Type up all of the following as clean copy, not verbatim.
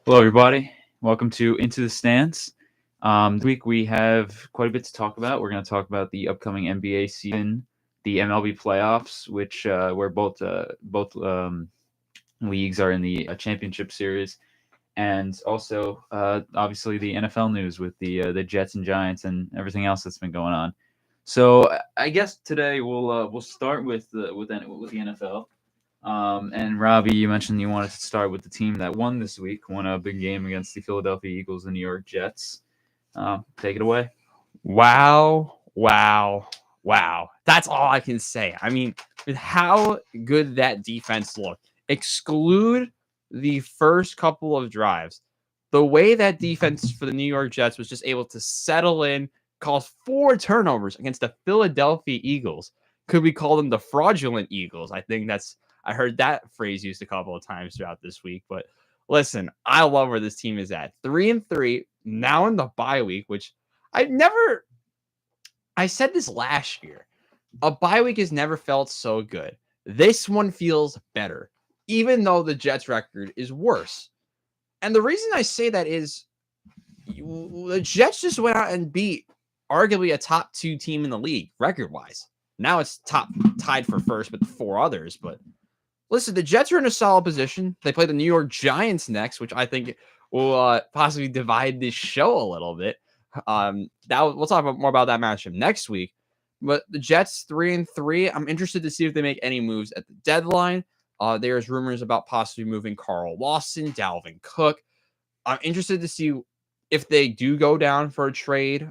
Hello, everybody. Welcome to Into the Stands. This week we have quite a bit to talk about. We're going to talk about the upcoming NBA season, the MLB playoffs, which where both leagues are in the championship series, and also obviously the NFL news with the Jets and Giants and everything else that's been going on. So I guess today we'll start with the NFL. And Robbie, you mentioned you wanted to start with the team that won this week, won a big game against the Philadelphia Eagles and New York Jets. Take it away. Wow, wow, wow. That's all I can say. I mean, with how good that defense looked, exclude the first couple of drives, the way that defense for the New York Jets was just able to settle in, cause 4 turnovers against the Philadelphia Eagles. Could we call them the fraudulent Eagles? I heard that phrase used a couple of times throughout this week. But listen, I love where this team is at. 3-3, now in the bye week, which I've never I said this last year. A bye week has never felt so good. This one feels better, even though the Jets record is worse. And the reason I say that is the Jets just went out and beat arguably a top 2 team in the league record wise. Now it's tied for first with 4 others. But listen, the Jets are in a solid position. They play the New York Giants next, which I think will possibly divide this show a little bit. We'll talk more about that matchup next week. But the Jets 3-3. I'm interested to see if they make any moves at the deadline. There's rumors about possibly moving Carl Lawson, Dalvin Cook. I'm interested to see if they do go down for a trade,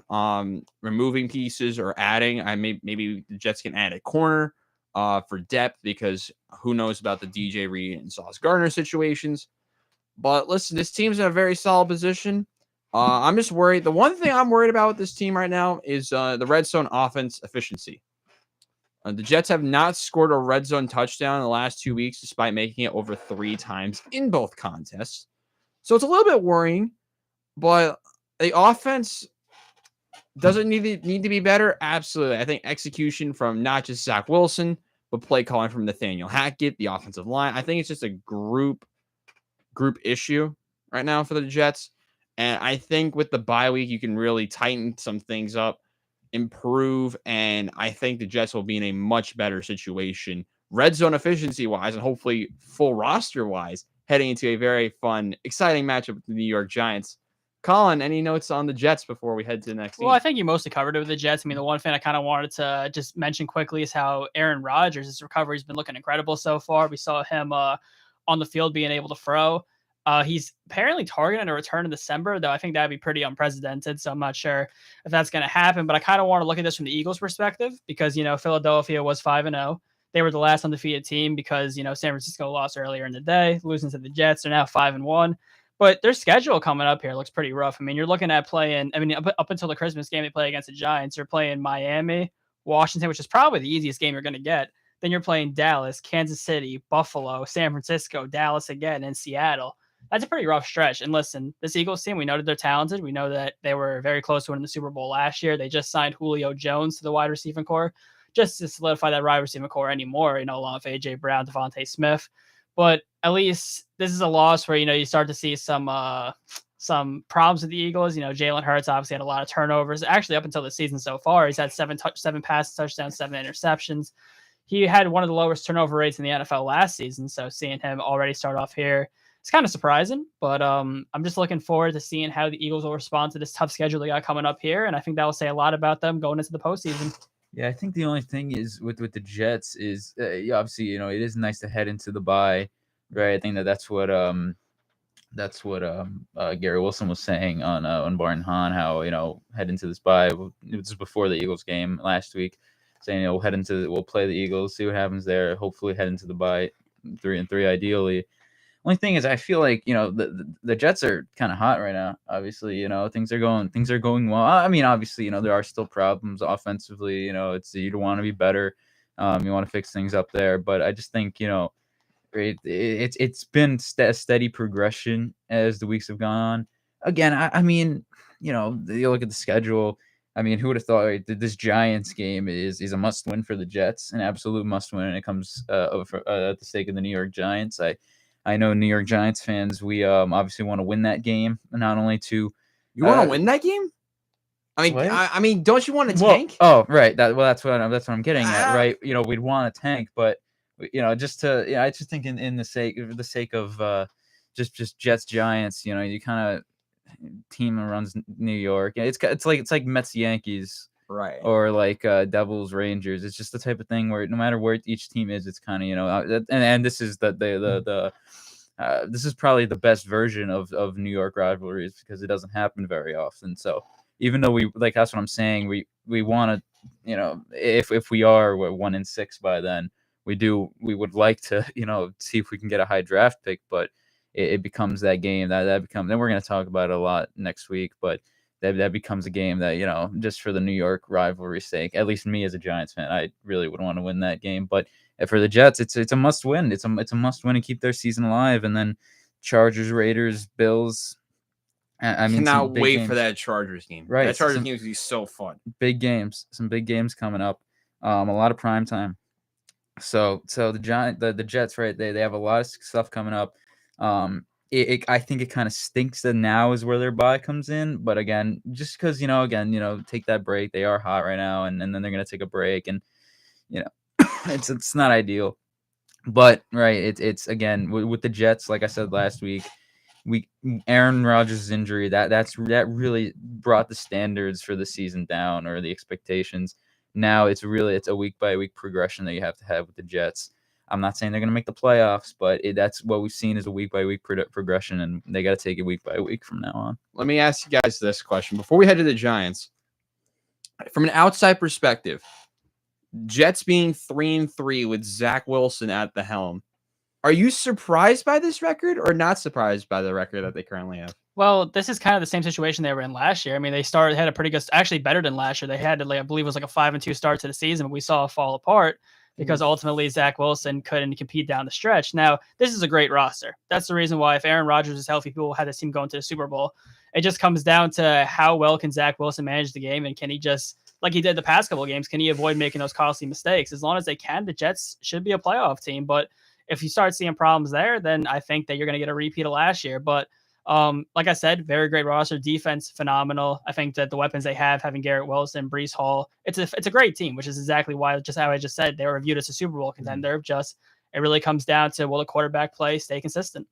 removing pieces or adding. Maybe the Jets can add a corner for depth, because who knows about the DJ Reed and Sauce Gardner situations. But listen, this team's in a very solid position. I'm just worried. The one thing I'm worried about with this team right now is the red zone offense efficiency. The Jets have not scored a red zone touchdown in the last 2 weeks, despite making it over 3 times in both contests. So it's a little bit worrying, but the offense doesn't need to be better. Absolutely. I think execution from not just Zach Wilson, but play calling from Nathaniel Hackett, the offensive line. I think it's just a group issue right now for the Jets. And I think with the bye week, you can really tighten some things up, improve, and I think the Jets will be in a much better situation, red zone efficiency wise, and hopefully full roster wise, heading into a very fun, exciting matchup with the New York Giants. Colin, any notes on the Jets before we head to the next team? Well, I think you mostly covered it with the Jets. I mean, the one thing I kind of wanted to just mention quickly is how Aaron Rodgers' his recovery has been looking incredible so far. We saw him on the field being able to throw. He's apparently targeting a return in December, though I think that'd be pretty unprecedented. So I'm not sure if that's going to happen. But I kind of want to look at this from the Eagles' perspective because, Philadelphia was 5-0. They were the last undefeated team because, San Francisco lost earlier in the day, losing to the Jets. They're now 5-1. But their schedule coming up here looks pretty rough. I mean, you're looking at playing, up until the Christmas game they play against the Giants, you're playing Miami, Washington, which is probably the easiest game you're going to get. Then you're playing Dallas, Kansas City, Buffalo, San Francisco, Dallas again, and Seattle. That's a pretty rough stretch. And listen, this Eagles team, we know that they're talented. We know that they were very close to winning the Super Bowl last year. They just signed Julio Jones to the wide receiving core just to solidify that wide receiving core anymore, along with A.J. Brown, Devontae Smith. But at least this is a loss where, you start to see some problems with the Eagles. Jalen Hurts obviously had a lot of turnovers. Actually, up until the season so far, he's had 7 passes, touchdowns, 7 interceptions. He had one of the lowest turnover rates in the NFL last season. So seeing him already start off here, it's kind of surprising. But I'm just looking forward to seeing how the Eagles will respond to this tough schedule they got coming up here. And I think that will say a lot about them going into the postseason. Yeah, I think the only thing is with the Jets is obviously it is nice to head into the bye, right? I think that's what Gary Wilson was saying on Barn Hahn, how head into this bye. It was before the Eagles game last week, saying we'll play the Eagles, see what happens there. Hopefully head into the bye 3-3 ideally. Only thing is, I feel like the Jets are kind of hot right now. Obviously, things are going well. I mean, obviously, there are still problems offensively. You want to be better. You want to fix things up there. But I just think it's been a steady progression as the weeks have gone on. Again, I mean, you look at the schedule. I mean, who would have thought that this Giants game is a must win for the Jets, an absolute must win, and it comes at the stake of the New York Giants. I know New York Giants fans, we obviously want to win that game, not only to You want to win that game? What? I mean, don't you want to tank? Oh, right. That's what I'm getting at, Ah. right? We'd want to tank, but just to I just think in the sake of just Jets Giants, you kind of team that runs New York. It's like Mets Yankees. Right. Or like Devils Rangers. It's just the type of thing where no matter where each team is, it's kind of and this is this is probably the best version of New York rivalries because it doesn't happen very often. So even though that's what I'm saying, we want to if we are 1-6 by then, we would like to see if we can get a high draft pick, but it becomes that game that becomes, and we're going to talk about it a lot next week, but that becomes a game that, just for the New York rivalry's sake, at least me as a Giants fan, I really would want to win that game. But for the Jets, it's a must win. It's a must win to keep their season alive. And then Chargers, Raiders, Bills. I mean, cannot wait for that Chargers game. Right, that Chargers game is going to be so fun. Big games, some big games coming up. A lot of prime time. So the Jets, right? They have a lot of stuff coming up. I think it kind of stinks that now is where their bye comes in. But again, just because, take that break. They are hot right now, and then they're going to take a break. And, it's not ideal. But, right, it's again, with the Jets, like I said last week, Aaron Rodgers' injury, that really brought the standards for the season down, or the expectations. Now it's a week-by-week progression that you have to have with the Jets. I'm not saying they're going to make the playoffs, but that's what we've seen is a week-by-week progression, and they got to take it week by week from now on. Let me ask you guys this question. Before we head to the Giants, from an outside perspective, Jets being 3-3 with Zach Wilson at the helm, are you surprised by this record or not surprised by the record that they currently have? Well, this is kind of the same situation they were in last year. I mean, they had a pretty good, actually better than last year. They had, I believe it was like a 5-2 start to the season, but we saw it fall apart because ultimately Zach Wilson couldn't compete down the stretch. Now, this is a great roster. That's the reason why if Aaron Rodgers is healthy, people had this team going to the Super Bowl. It just comes down to how well can Zach Wilson manage the game, and can he just, like he did the past couple of games, can he avoid making those costly mistakes? As long as they can, the Jets should be a playoff team. But if you start seeing problems there, then I think that you're going to get a repeat of last year. But like I said, very great roster, defense phenomenal. I think that the weapons they have, having Garrett Wilson, Breece Hall, it's a great team, which is exactly why, just how I just said, they were viewed as a Super Bowl contender. Just it really comes down to, will the quarterback play stay consistent?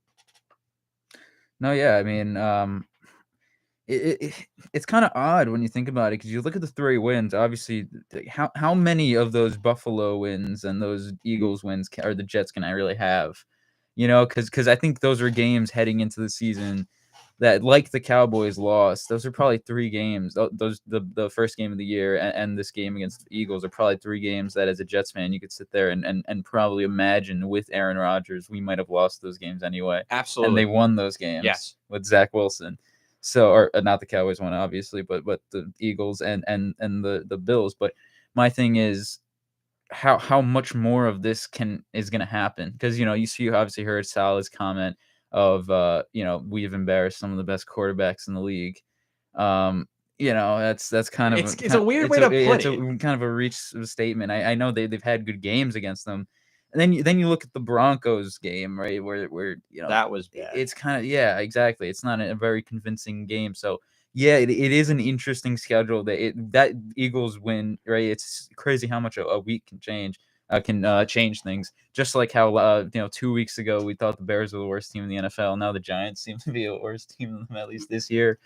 No, yeah, I mean, it's kind of odd when you think about it, because you look at the 3 wins. Obviously, how many of those Buffalo wins and those Eagles wins are the Jets can I really have? Because I think those were games heading into the season that, like the Cowboys lost, those are probably 3 games. The first game of the year and this game against the Eagles are probably 3 games that, as a Jets fan, you could sit there and probably imagine with Aaron Rodgers, we might have lost those games anyway. Absolutely. And they won those games. Yes. With Zach Wilson. So, or not the Cowboys one, obviously, but the Eagles and the Bills. But my thing is, how much more of this is going to happen? Because you obviously heard Salah's comment of we've embarrassed some of the best quarterbacks in the league. That's kind of it's a weird way to put it. It's kind of a reach statement. I know they've had good games against them. And then you look at the Broncos game, right, where that was bad. It's kind of, yeah, exactly. It's not a very convincing game. So yeah, it is an interesting schedule. That Eagles win, right? It's crazy how much a week can change things. Just like how 2 weeks ago we thought the Bears were the worst team in the NFL. Now the Giants seem to be a worse team than them, at least this year.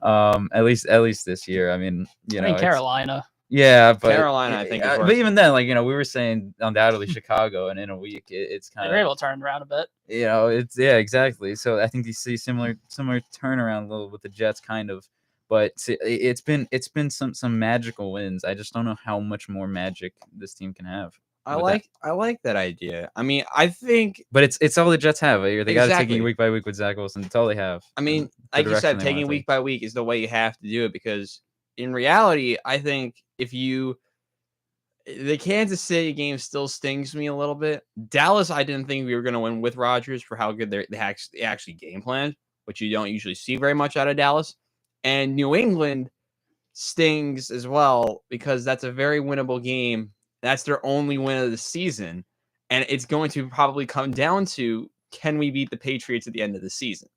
At least this year. I mean, Carolina. Yeah, but Carolina, I think. But even then, we were saying undoubtedly Chicago, and in a week, it's kind of they're able to turn around a bit. It's exactly. So I think you see similar turnaround a little with the Jets, kind of. But it's been some magical wins. I just don't know how much more magic this team can have. I like that idea. I mean, I think, but it's all the Jets have. They got to take it week by week with Zach Wilson. That's all they have. I mean, like you said, taking week by week is the way you have to do it, because in reality, I think the Kansas City game still stings me a little bit. Dallas, I didn't think we were going to win with Rodgers for how good they actually game planned, which you don't usually see very much out of Dallas. And New England stings as well, because that's a very winnable game. That's their only win of the season. And it's going to probably come down to can we beat the Patriots at the end of the season?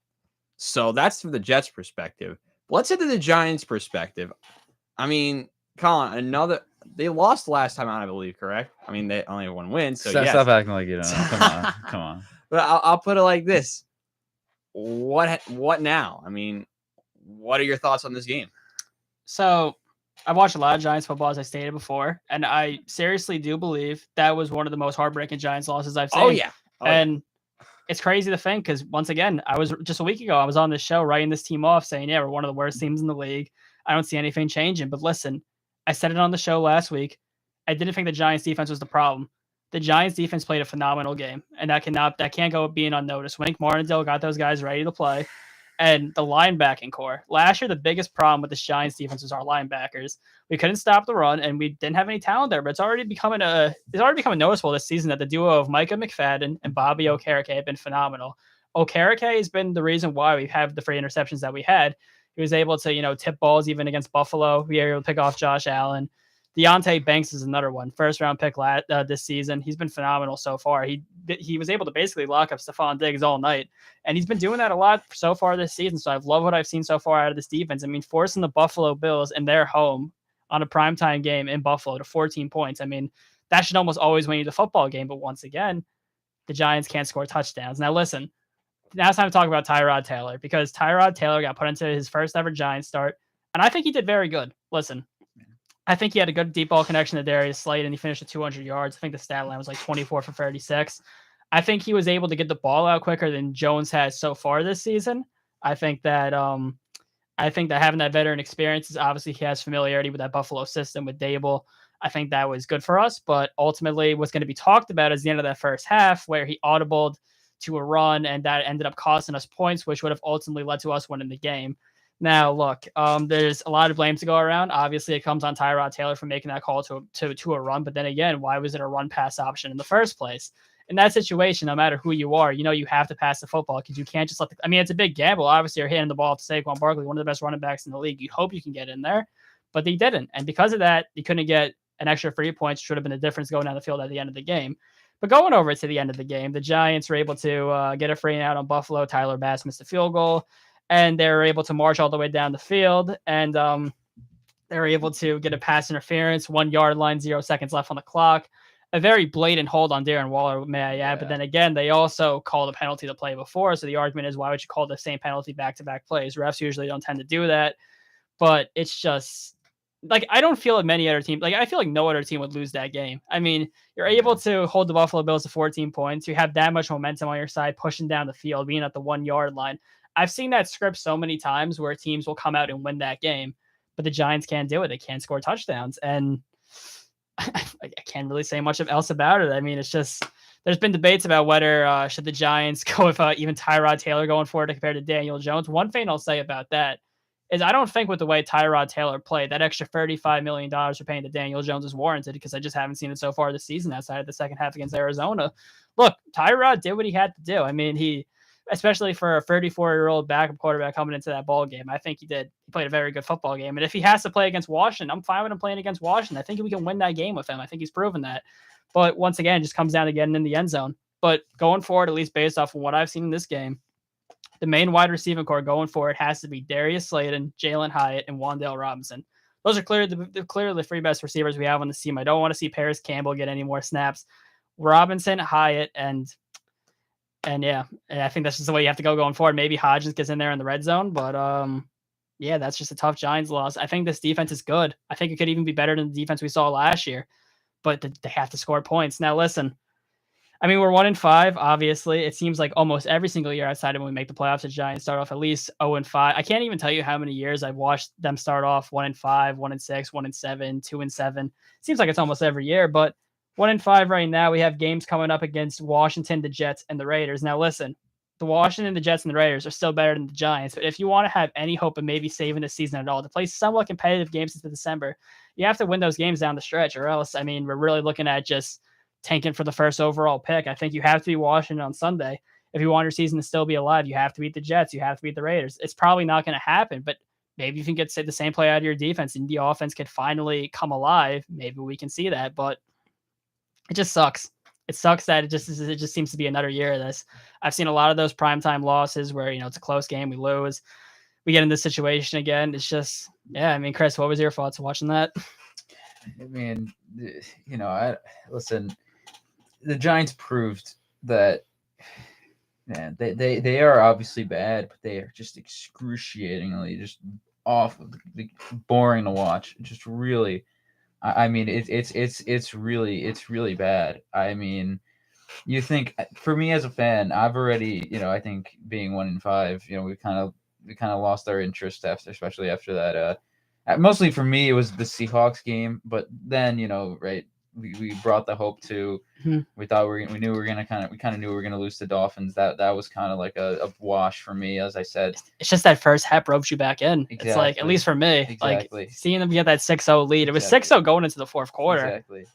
So that's from the Jets' perspective. Let's head to the Giants' perspective. I mean, Colin, they lost last time out, I believe, correct? I mean, they only have one win, so yes. Stop acting like you don't know. Come on. But I'll put it like this: what now? I mean, what are your thoughts on this game? So I've watched a lot of Giants football, as I stated before, and I seriously do believe that was one of the most heartbreaking Giants losses I've seen. Oh yeah, it's crazy to think because once again, I was just a week ago, I was on this show writing this team off, saying, "Yeah, we're one of the worst teams in the league. I don't see anything changing." But listen, I said it on the show last week. I didn't think the Giants defense was the problem. The Giants defense played a phenomenal game, and that can't go being unnoticed. Wink Martindale got those guys ready to play. And the linebacking core. Last year, the biggest problem with this Giants defense was our linebackers. We couldn't stop the run, and we didn't have any talent there. But it's already becoming noticeable this season that the duo of Micah McFadden and Bobby Okereke have been phenomenal. Okereke has been the reason why we have the 3 interceptions that we had. He was able to, tip balls even against Buffalo. We were able to pick off Josh Allen. Deontay Banks is another one. First-round pick this season. He's been phenomenal so far. He was able to basically lock up Stephon Diggs all night, and he's been doing that a lot so far this season. So I've loved what I've seen so far out of this defense. I mean, forcing the Buffalo Bills in their home on a primetime game in Buffalo to 14 points. I mean, that should almost always win you the football game. But once again, the Giants can't score touchdowns. Now, listen, now it's time to talk about Tyrod Taylor because Tyrod Taylor got put into his first ever Giants start, and I think he did very good. Listen, I think he had a good deep ball connection to Darius Slade, and he finished at 200 yards. I think the stat line was like 24 for 36. I think he was able to get the ball out quicker than Jones has so far this season. I think that having that veteran experience is obviously he has familiarity with that Buffalo system with Dable. I think that was good for us, but ultimately what's going to be talked about is the end of that first half where he audibled to a run, and that ended up costing us points, which would have ultimately led to us winning the game. Now, look, there's a lot of blame to go around. Obviously, it comes on Tyrod Taylor for making that call to a run. But then again, why was it a run pass option in the first place? In that situation, no matter who you are, you have to pass the football because you can't just it's a big gamble. Obviously, you're handing the ball to Saquon Barkley, one of the best running backs in the league. You hope you can get in there, but they didn't. And because of that, you couldn't get an extra 3 points. Should have been the difference going down the field at the end of the game. But going over to the end of the game, the Giants were able to get a free and out on Buffalo. Tyler Bass missed a field goal. And they were able to march all the way down the field, and they were able to get a pass interference, 1 yard line, 0 seconds left on the clock. A very blatant hold on Darren Waller, may I add. Yeah. But then again, they also called a penalty the play before. So the argument is, why would you call the same penalty back-to-back plays? Refs usually don't tend to do that. But it's just, I don't feel like many other teams, I feel like no other team would lose that game. I mean, you're able to hold the Buffalo Bills to 14 points. You have that much momentum on your side, pushing down the field, being at the 1 yard line. I've seen that script so many times where teams will come out and win that game, but the Giants can't do it. They can't score touchdowns. And I can't really say much else about it. I mean, it's just, there's been debates about whether should the Giants go with even Tyrod Taylor going forward compared to Daniel Jones. One thing I'll say about that is I don't think with the way Tyrod Taylor played, that extra $35 million for paying to Daniel Jones is warranted because I just haven't seen it so far this season outside of the second half against Arizona. Look, Tyrod did what he had to do. I mean, especially for a 34-year-old backup quarterback coming into that ball game, I think he played a very good football game. And if he has to play against Washington, I'm fine with him playing against Washington. I think we can win that game with him. I think he's proven that. But once again, it just comes down to getting in the end zone. But going forward, at least based off of what I've seen in this game, the main wide receiving core going forward has to be Darius Slayton, Jalen Hyatt, and Wan'Dale Robinson. Those are clearly the 3 best receivers we have on the team. I don't want to see Paris Campbell get any more snaps. Robinson, Hyatt, and yeah, I think that's just the way you have to go going forward. Maybe Hodgins gets in there in the red zone, but yeah, that's just a tough Giants loss. I think this defense is good. I think it could even be better than the defense we saw last year, but they have to score points. Now, listen, I mean, we're 1-5. Obviously, it seems like almost every single year outside of when we make the playoffs, the Giants start off at least 0-5. I can't even tell you how many years I've watched them start off 1-5, 1-6, 1-7, 2-7. Seems like it's almost every year, but 1-5 right now. We have games coming up against Washington, the Jets, and the Raiders. Now, listen, the Washington, the Jets, and the Raiders are still better than the Giants. But if you want to have any hope of maybe saving the season at all, to play somewhat competitive games into December, you have to win those games down the stretch, or else, I mean, we're really looking at just tanking for the first overall pick. I think you have to be Washington on Sunday. If you want your season to still be alive, you have to beat the Jets. You have to beat the Raiders. It's probably not going to happen, but maybe if you can get the same play out of your defense and the offense could finally come alive, maybe we can see that. But it just sucks. it sucks that it just seems to be another year of this. I've seen a lot of those primetime losses where it's a close game, we lose, we get in this situation again. It's just, yeah. I mean, Chris, what was your thoughts watching that? I mean, I listen. The Giants proved that, man, they are obviously bad, but they are just excruciatingly just awful, boring to watch. Just really, I mean, it's really bad. I mean, you think for me as a fan, I've already, I think being 1-5, we kind of lost our interest after, especially after that. Mostly for me, it was the Seahawks game, but then right, we brought the hope to. Mhm. We thought we knew we were gonna we kind of knew we were gonna lose to Dolphins. That was kind of like a wash for me, as I said. It's just that first half ropes you back in. It's like, at Exactly. least for me, Exactly. like seeing them get that 6-0 lead. It was Exactly. 6-0 going into the fourth quarter. Exactly.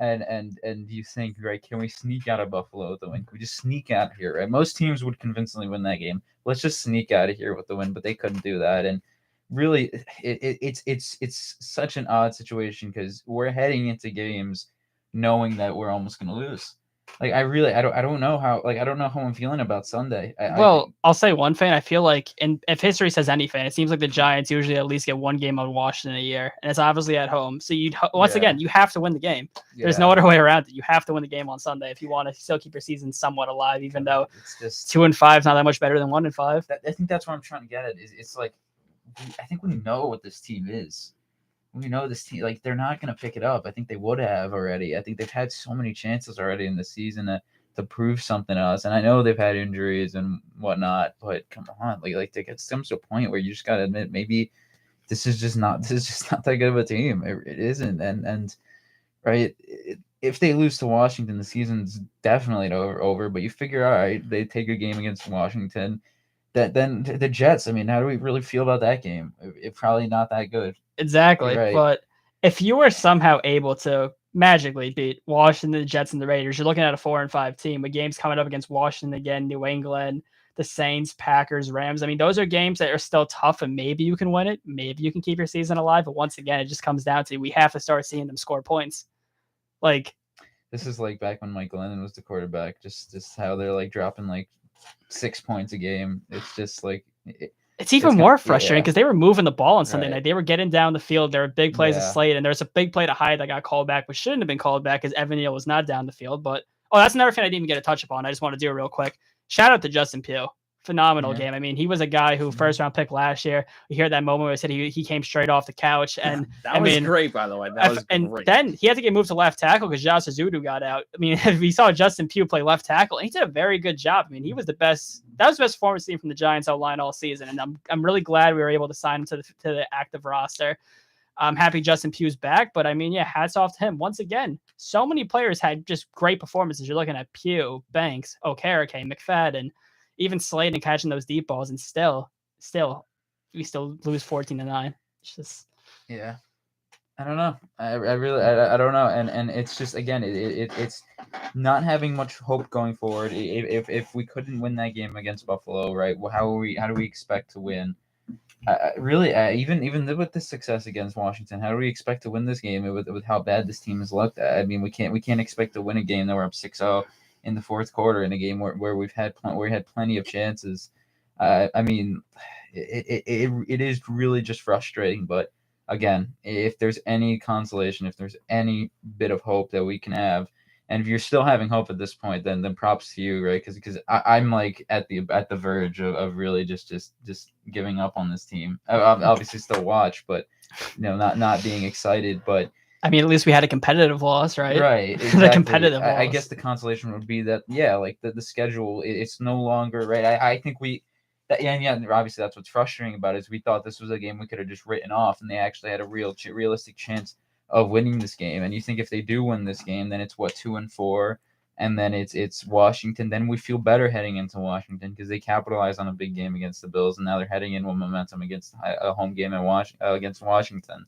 And you think, right, can we sneak out of Buffalo with the win? Can we just sneak out here, right? Most teams would convincingly win that game. Let's just sneak out of here with the win, but they couldn't do that. And really, it's such an odd situation because we're heading into games knowing that we're almost going to lose. Like I don't know how I'm feeling about Sunday. Well, I'll say one thing. I feel like, and if history says anything, it seems like the Giants usually at least get one game on Washington a year, and it's obviously at home. So again, you have to win the game. There's no other way around it. You have to win the game on Sunday if you want to still keep your season somewhat alive, even though it's just 2-5 is not that much better than 1-5. I think that's what I'm trying to get at. It's like I think we know what this team is. We know this team, like, they're not going to pick it up. I think they would have already. I think they've had so many chances already in the season to prove something to us. And I know they've had injuries and whatnot, but come on, like it comes to a point where you just got to admit maybe this is just not that good of a team. It isn't. And right, if they lose to Washington, the season's definitely over. But you figure, all right, they take a game against Washington. Then the Jets. I mean, how do we really feel about that game? It's probably not that good. Exactly. Right. But if you were somehow able to magically beat Washington, the Jets, and the Raiders, you're looking at a 4-5 team with games coming up against Washington again, New England, the Saints, Packers, Rams. I mean, those are games that are still tough, and maybe you can win it. Maybe you can keep your season alive. But once again, it just comes down to we have to start seeing them score points. Like, this is like back when Mike Glennon was the quarterback. Just how they're like dropping like 6 points a game. It's just like it's even more frustrating because they were moving the ball on Sunday night. They were getting down the field. There were big plays to Slade, and there's a big play to Hyde that got called back, which shouldn't have been called back because Evan Neal was not down the field. But that's another thing I didn't even get a touch upon. I just want to do it real quick. Shout out to Justin Pugh. Phenomenal game. I mean, he was a guy who first round pick last year. We hear that moment where he said he came straight off the couch, and that was great, by the way. That was great. Then he had to get moved to left tackle because Josh Azudu got out. I mean, we saw Justin Pugh play left tackle, and he did a very good job. I mean, he was the best. That was the best performance seen from the Giants O-line all season, and I'm really glad we were able to sign him to the active roster. I'm happy Justin Pugh's back, but I mean, yeah, hats off to him. Once again, so many players had just great performances. You're looking at Pugh, Banks, Okereke, McFadden, even Sladen catching those deep balls, and still, we still lose 14-9. It's just, I don't know. I really don't know. And it's just, again, it's not having much hope going forward. If we couldn't win that game against Buffalo, right? How do we expect to win? Really, even with this success against Washington, how do we expect to win this game with how bad this team has looked? I mean, we can't expect to win a game that we're up 6-0 in the fourth quarter in a game where we had plenty of chances. I mean, it is really just frustrating. But again, if there's any consolation, if there's any bit of hope that we can have, and if you're still having hope at this point, then props to you, right? Because I'm like at the verge of really just giving up on this team. I'll obviously still watch, but not being excited. But I mean, at least we had a competitive loss, right? Right, exactly. The competitive loss. I guess the consolation would be that, like the schedule, it's no longer right. I think obviously that's what's frustrating about it is we thought this was a game we could have just written off, and they actually had a realistic chance of winning this game. And you think if they do win this game, then it's 2-4, and then it's Washington. Then we feel better heading into Washington because they capitalized on a big game against the Bills, and now they're heading in with momentum against a home game against Washington.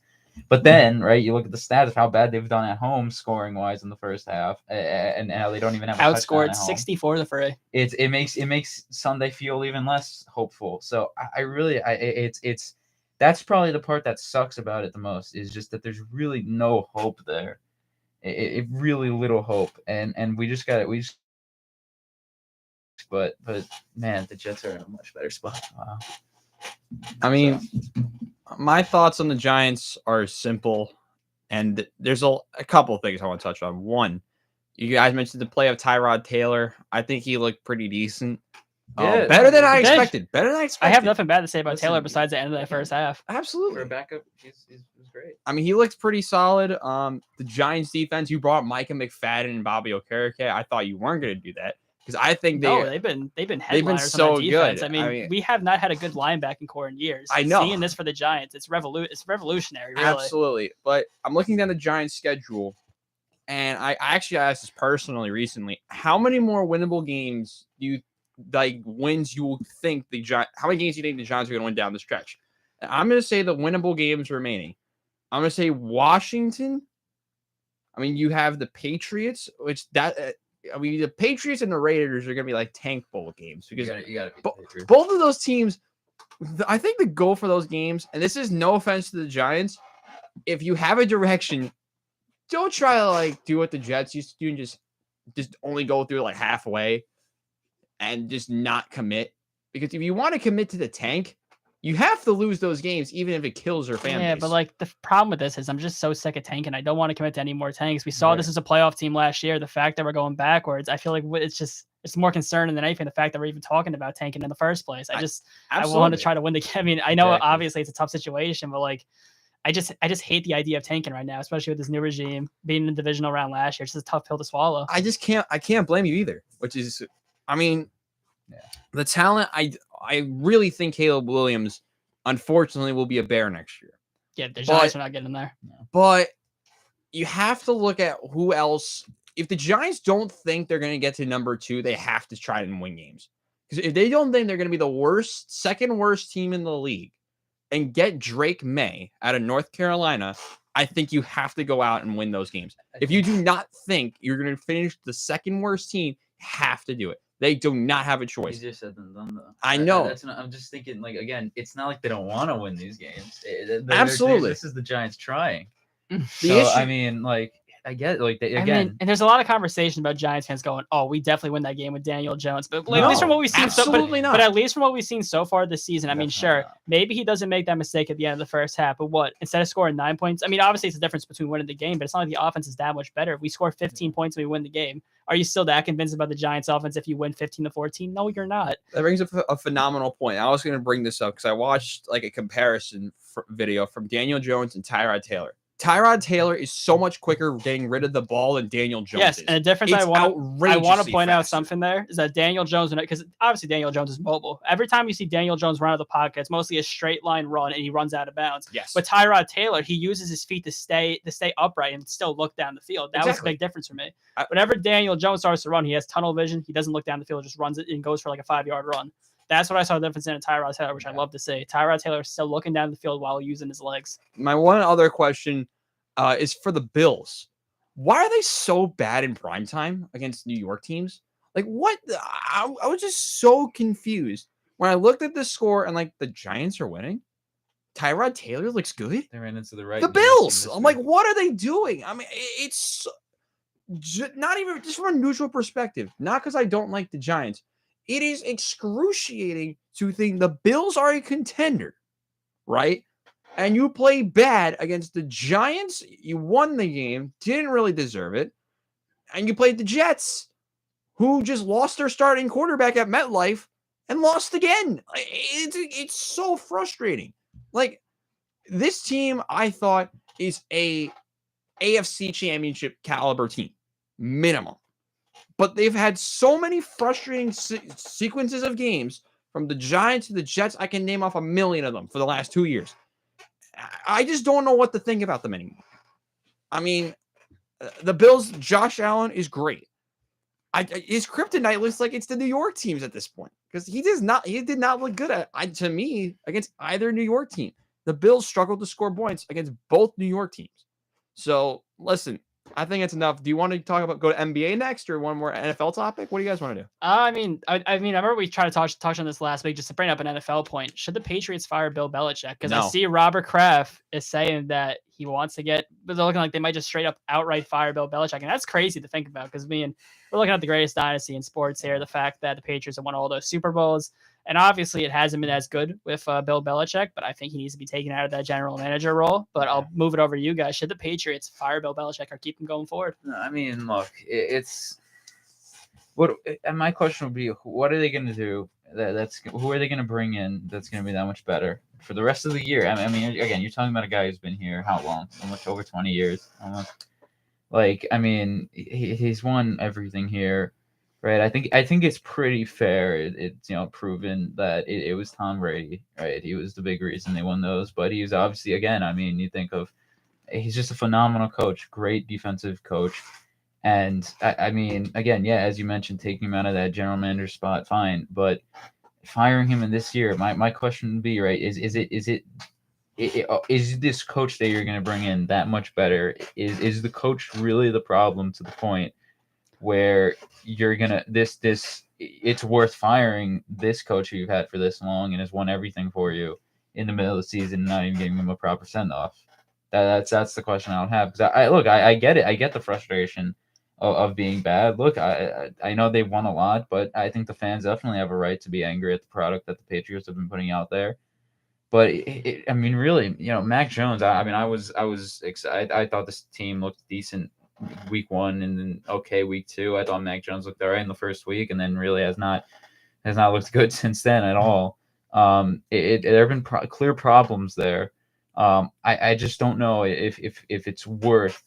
But then, right, you look at the stats of how bad they've done at home scoring wise in the first half, and how they don't even have a outscored 64-3. It makes Sunday feel even less hopeful. So it's that's probably the part that sucks about it the most, is just that there's really no hope there. really little hope, and we just got it. But man, the Jets are in a much better spot. Wow. I mean, my thoughts on the Giants are simple, and there's a couple of things I want to touch on. One, you guys mentioned the play of Tyrod Taylor. I think he looked pretty decent. Yeah, better than I he did. expected. Better than I I expected. have nothing bad to say about Listen, Taylor besides the end of that first half. For Absolutely. a backup, he's great. I mean, he looks pretty solid. The Giants defense, you brought Micah McFadden and Bobby Okereke. I thought you weren't going to do that because I think they've been headliners so on that defense. good. I mean, we have not had a good linebacking core in years. I know. Seeing this for the Giants, it's revolutionary, really. Absolutely. But I'm looking down the Giants schedule, and I actually asked this personally recently. How many more winnable games do you wins you think the Giants? How many games do you think the Giants are going to win down the stretch? And I'm going to say the winnable games remaining. I'm going to say Washington. I mean, you have the Patriots, which the Patriots and the Raiders are going to be like tank bowl games because You gotta beat the Patriots. both of those teams, I think the goal for those games, and this is no offense to the Giants, if you have a direction, don't try to do what the Jets used to do and just only go through halfway and just not commit. Because if you want to commit to the tank, you have to lose those games, even if it kills your fan Yeah, base. but the problem with this is I'm just so sick of tanking. I don't want to commit to any more tanks. We saw this as a playoff team last year. The fact that we're going backwards, I feel like it's more concerning than anything. The fact that we're even talking about tanking in the first place. I want to try to win the game. I mean, I know obviously it's a tough situation, but I just hate the idea of tanking right now, especially with this new regime being in the divisional round last year. It's just a tough pill to swallow. I can't blame you either. Which is, I mean, the talent. I really think Caleb Williams, unfortunately, will be a Bear next year. Yeah, the Giants are not getting in there. But you have to look at who else. If the Giants don't think they're going to get to number 2, they have to try and win games. Because if they don't think they're going to be the second worst team in the league, and get Drake May out of North Carolina, I think you have to go out and win those games. If you do not think you're going to finish the second worst team, you have to do it. They do not have a choice. Easier said than done, though. I know. I'm just thinking, again, it's not like they don't want to win these games. Absolutely. This is the Giants trying. Issue, I mean, I get and there's a lot of conversation about Giants fans going, "Oh, we definitely win that game with Daniel Jones." But at least from what we've seen, absolutely not. But at least from what we've seen so far this season, I mean, sure, maybe he doesn't make that mistake at the end of the first half. But what? Instead of scoring 9 points, I mean, obviously it's a difference between winning the game, but it's not like the offense is that much better. If we score 15 points and we win the game, are you still that convinced about the Giants' offense if you win 15-14? No, you're not. That brings up a phenomenal point. I was going to bring this up because I watched a comparison video from Daniel Jones and Tyrod Taylor. Tyrod Taylor is so much quicker getting rid of the ball than Daniel Jones is. And the difference I want to point out something there is that Daniel Jones, because obviously Daniel Jones is mobile. Every time you see Daniel Jones run out of the pocket, it's mostly a straight line run and he runs out of bounds. Yes. But Tyrod Taylor, he uses his feet to stay upright and still look down the field. That was a big difference for me. Whenever Daniel Jones starts to run, he has tunnel vision. He doesn't look down the field, just runs it and goes for a 5-yard run. That's what I saw the difference in Tyrod Taylor, which I love to see. Tyrod Taylor is still looking down the field while using his legs. My one other question is for the Bills. Why are they so bad in primetime against New York teams? What? I was just so confused when I looked at the score and the Giants are winning. Tyrod Taylor looks good. They ran into the right. The Bills. I'm like, what are they doing? I mean, it's not even just from a neutral perspective. Not because I don't like the Giants. It is excruciating to think the Bills are a contender, right? And you play bad against the Giants. You won the game, didn't really deserve it. And you played the Jets, who just lost their starting quarterback at MetLife and lost again. It's so frustrating. This team, I thought, is a AFC championship caliber team, minimum. But they've had so many frustrating sequences of games from the Giants to the Jets. I can name off a million of them for the last 2 years. I just don't know what to think about them anymore. I mean, the Bills, Josh Allen is great. His kryptonite looks like it's the New York teams at this point because he did not look good to me against either New York team. The Bills struggled to score points against both New York teams. So listen, I think it's enough. Do you want to go to NBA next or one more NFL topic? What do you guys want to do? I mean, I remember we tried to touch on this last week just to bring up an NFL point. Should the Patriots fire Bill Belichick? Because I No. see Robert Kraft is saying that he wants to but they're looking like they might just straight up outright fire Bill Belichick. And that's crazy to think about because we're looking at the greatest dynasty in sports here. The fact that the Patriots have won all those Super Bowls. And obviously it hasn't been as good with Bill Belichick, but I think he needs to be taken out of that general manager role. But I'll move it over to you guys. Should the Patriots fire Bill Belichick or keep him going forward? I mean, look, it's what. And my question would be, what are they going to do? Who are they going to bring in? That's going to be that much better for the rest of the year. I mean, again, you're talking about a guy who's been here how long? Almost over 20 years. Almost. Like, I mean, he's won everything here. Right, I think it's pretty fair. It's proven that it was Tom Brady. Right, he was the big reason they won those. But he was obviously, again, I mean, you think of, he's just a phenomenal coach, great defensive coach, and I mean, again, yeah, as you mentioned, taking him out of that general manager spot, fine, but firing him in this year, my question would be, right, is this coach that you're going to bring in that much better? Is the coach really the problem to the point where you're gonna it's worth firing this coach who you've had for this long and has won everything for you in the middle of the season and not even giving him a proper send-off? That's the question I would have, because I get it. I get the frustration of being bad. Look, I know they've won a lot, but I think the fans definitely have a right to be angry at the product that the Patriots have been putting out there. But I mean, really, Mac Jones. I mean, I was excited. I thought this team looked decent week 1 and then okay week 2. I thought Mac Jones looked all right in the first week, and then really has not looked good since then at all. There have been clear problems there. I just don't know if it's worth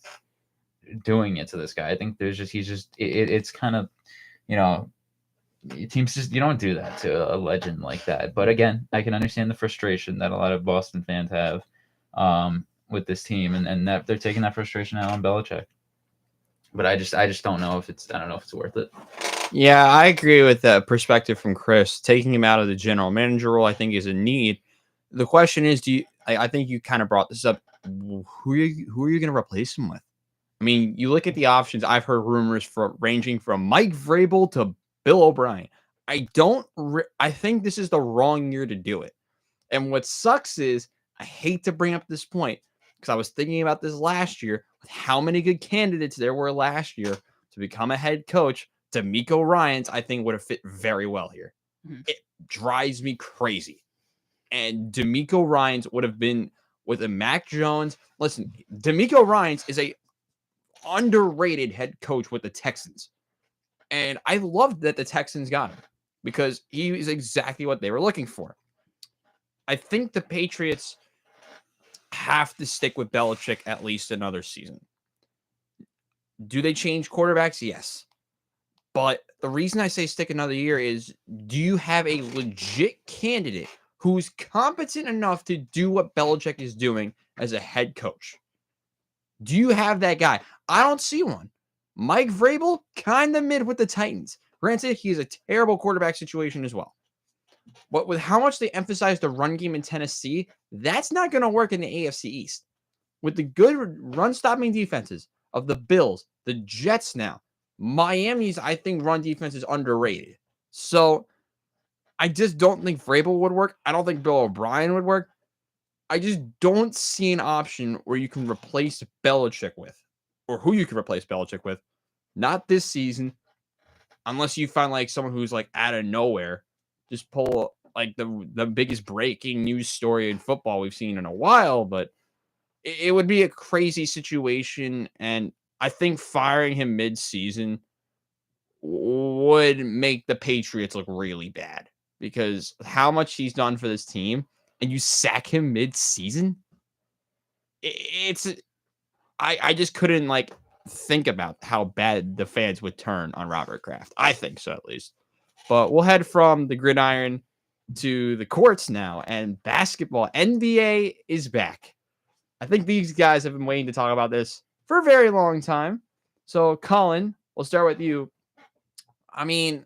doing it to this guy. I think it's kind of, teams just, you don't do that to a legend like that. But again, I can understand the frustration that a lot of Boston fans have with this team, and that they're taking that frustration out on Belichick. But I just don't know if it's worth it. Yeah, I agree with that perspective from Chris. Taking him out of the general manager role, I think, is a need. The question is, I think you kind of brought this up. Who are you going to replace him with? I mean, you look at the options. I've heard rumors ranging from Mike Vrabel to Bill O'Brien. I think this is the wrong year to do it. And what sucks is, I hate to bring up this point, because I was thinking about this last year with how many good candidates there were last year to become a head coach. D'Amico Ryans, I think, would have fit very well here. Mm-hmm. It drives me crazy. And D'Amico Ryans would have been with a Mac Jones. Listen, D'Amico Ryans is a underrated head coach with the Texans. And I loved that the Texans got him because he is exactly what they were looking for. I think the Patriots have to stick with Belichick at least another season. Do they change quarterbacks? Yes. But the reason I say stick another year is, do you have a legit candidate who's competent enough to do what Belichick is doing as a head coach? Do you have that guy? I don't see one. Mike Vrabel, kind of mid with the Titans. Granted, he is a terrible quarterback situation as well. But with how much they emphasize the run game in Tennessee, that's not going to work in the AFC East. With the good run-stopping defenses of the Bills, the Jets now, Miami's, I think, run defense is underrated. So I just don't think Vrabel would work. I don't think Bill O'Brien would work. I just don't see an option where you can replace Belichick with, or who you can replace Belichick with. Not this season, unless you find like someone who's like out of nowhere. Just pull like the biggest breaking news story in football we've seen in a while, but it would be a crazy situation. And I think firing him mid-season would make the Patriots look really bad because how much he's done for this team, and you sack him mid-season. I just couldn't like think about how bad the fans would turn on Robert Kraft. I think so, at least. But we'll head from the gridiron to the courts now, and basketball. NBA is back. I think these guys have been waiting to talk about this for a very long time. So, Colin, we'll start with you. I mean,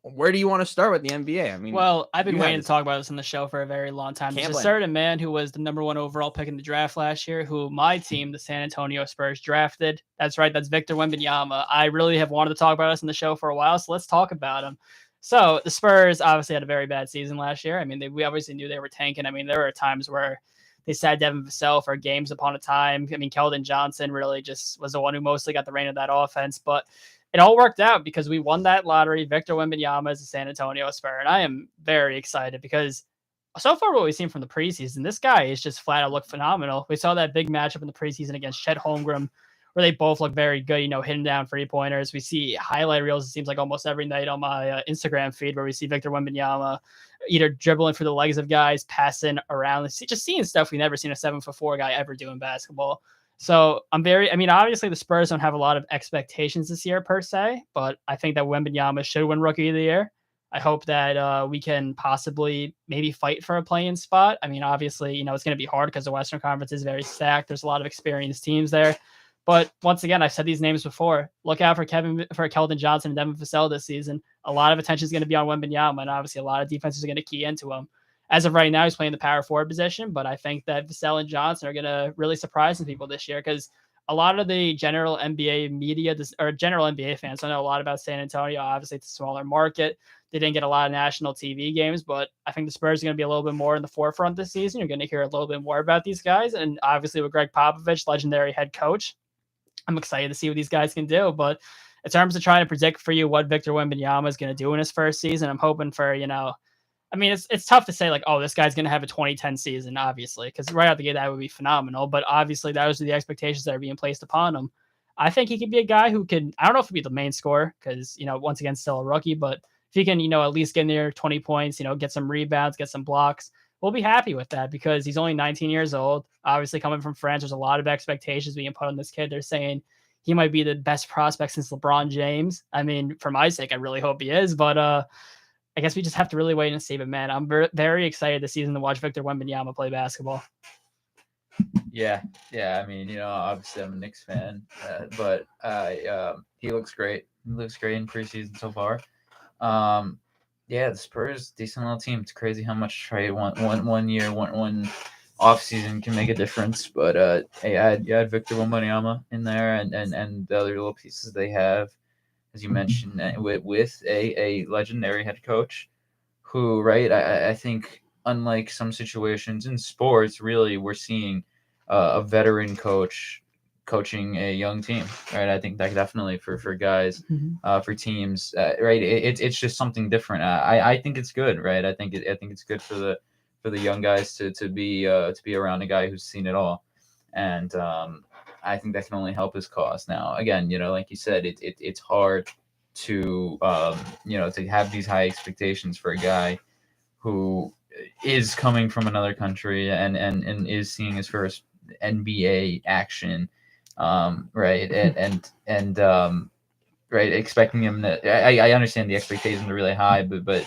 where do you want to start with the NBA? I mean, Well, I've been you have waiting to this- talk about this on the show for a very long time. Can't There's a blame certain man who was the #1 overall pick in the draft last year, who my team, the San Antonio Spurs, drafted. That's right, that's Victor Wembanyama. I really have wanted to talk about this in the show for a while, so let's talk about him. So the Spurs obviously had a very bad season last year. I mean, we obviously knew they were tanking. I mean, there were times where they sat Devin Vassell for games upon a time. I mean, Keldon Johnson really just was the one who mostly got the reign of that offense, but it all worked out because we won that lottery. Victor Wembanyama is a San Antonio Spur, and I am very excited because so far what we've seen from the preseason, this guy is just flat out look phenomenal. We saw that big matchup in the preseason against Chet Holmgren, where they both look very good, hitting down 3-pointers. We see highlight reels, it seems like almost every night on my Instagram feed, where we see Victor Wembanyama either dribbling through the legs of guys, passing around, just seeing stuff we've never seen a 7'4" guy ever do in basketball. So obviously the Spurs don't have a lot of expectations this year per se, but I think that Wembanyama should win Rookie of the Year. I hope that we can possibly maybe fight for a play-in spot. I mean, obviously, it's going to be hard because the Western Conference is very stacked. There's a lot of experienced teams there. But once again, I've said these names before. Look out for Keldon Johnson and Devin Vassell this season. A lot of attention is going to be on Wembanyama, and obviously a lot of defenses are going to key into him. As of right now, he's playing the power forward position, but I think that Vassell and Johnson are going to really surprise some people this year because a lot of the general NBA media or general NBA fans don't know a lot about San Antonio. Obviously, it's a smaller market. They didn't get a lot of national TV games, but I think the Spurs are going to be a little bit more in the forefront this season. You're going to hear a little bit more about these guys. And obviously with Greg Popovich, legendary head coach, I'm excited to see what these guys can do. But in terms of trying to predict for you what Victor Wembanyama is going to do in his first season, I'm hoping for, it's tough to say like, oh, this guy's going to have a 2010 season, obviously, because right out the gate, that would be phenomenal. But obviously, those are the expectations that are being placed upon him. I think he could be a guy who can, I don't know if he'll be the main scorer because, once again, still a rookie, but if he can, at least get near 20 points, get some rebounds, get some blocks, we'll be happy with that because he's only 19 years old. Obviously, coming from France, there's a lot of expectations being put on this kid. They're saying he might be the best prospect since LeBron James. I mean, for my sake, I really hope he is, but I guess we just have to really wait and see. But man, I'm very excited this season to watch Victor Wembanyama play basketball. Yeah. I mean, obviously I'm a Knicks fan, but he looks great. He looks great in preseason so far. Yeah, the Spurs, decent little team. It's crazy how much trade one year, one off season can make a difference. But you had Victor Wembanyama in there, and the other little pieces they have, as you mentioned, with a legendary head coach, who, right? I think unlike some situations in sports, really we're seeing a veteran coach coaching a young team, right? I think that definitely for guys, for teams, right? It's just something different. I think it's good, right? I think it's good for the young guys to be around a guy who's seen it all, and I think that can only help his cause. Now, again, like you said, it's hard to to have these high expectations for a guy who is coming from another country and is seeing his first NBA action, right? And right, expecting him to. I understand the expectations are really high, but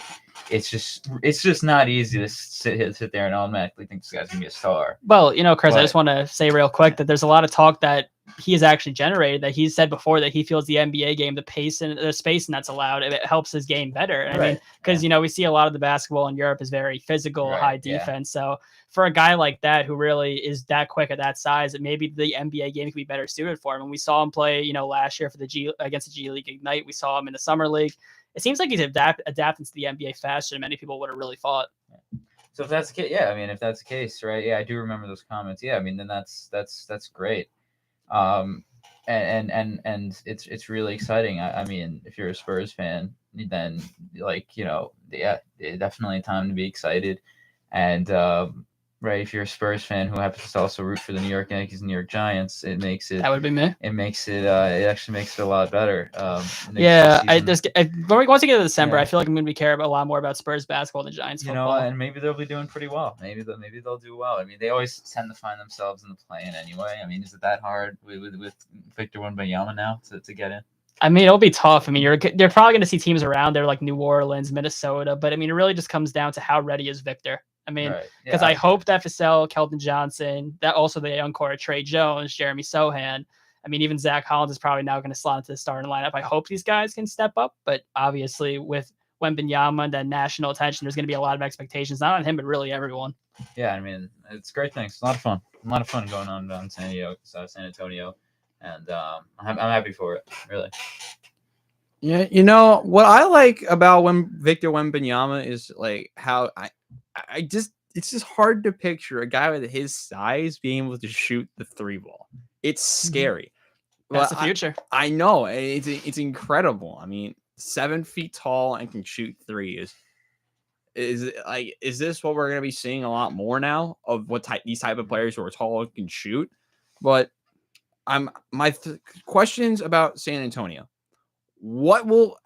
it's just not easy to sit there and automatically think this guy's gonna be a star. Well, Chris, I just want to say real quick that there's a lot of talk that he has actually generated, that he's said before that he feels the NBA game, the pace and the spacing that's allowed, it helps his game better. I mean, because we see a lot of the basketball in Europe is very physical, high defense. So for a guy like that who really is that quick at that size, maybe the NBA game could be better suited for him. And we saw him play, last year for against the G League Ignite. We saw him in the summer league. It seems like he's adapting to the NBA faster than many people would have really thought. So if that's the case, yeah, I mean, if that's the case, right? Yeah, I do remember those comments. Yeah, I mean, then that's great. And it's really exciting. I mean, if you're a Spurs fan, then definitely time to be excited. And right, if you're a Spurs fan who happens to also root for the New York Yankees and New York Giants, that would be me. It actually makes it a lot better. Once we get to December, I feel like I'm going to care a lot more about Spurs basketball than Giants football. And maybe they'll be doing pretty well. Maybe they'll do well. I mean, they always tend to find themselves in the play-in anyway. I mean, is it that hard with Victor Wembanyama now to get in? I mean, it'll be tough. I mean, you're probably going to see teams around there like New Orleans, Minnesota, but I mean, it really just comes down to how ready is Victor. I mean, because I hope that Vassell, Keldon Johnson, that also the young core, Trey Jones, Jeremy Sohan, I mean, even Zach Collins is probably now going to slot into the starting lineup. I hope these guys can step up, but obviously with Wembanyama and that national attention, there's going to be a lot of expectations, not on him, but really everyone. Yeah, I mean, it's great things. It's a lot of fun. A lot of fun going on down in San Antonio, and I'm happy for it, really. Yeah, you know what I like about when Victor Wembanyama is like how I just it's just hard to picture a guy with his size being able to shoot the 3 ball. It's scary. That's Well, the future. I know it's incredible. I mean, 7 feet tall and can shoot 3 is this what we're gonna be seeing a lot more now of these type of players who are tall and can shoot? But questions about San Antonio. What will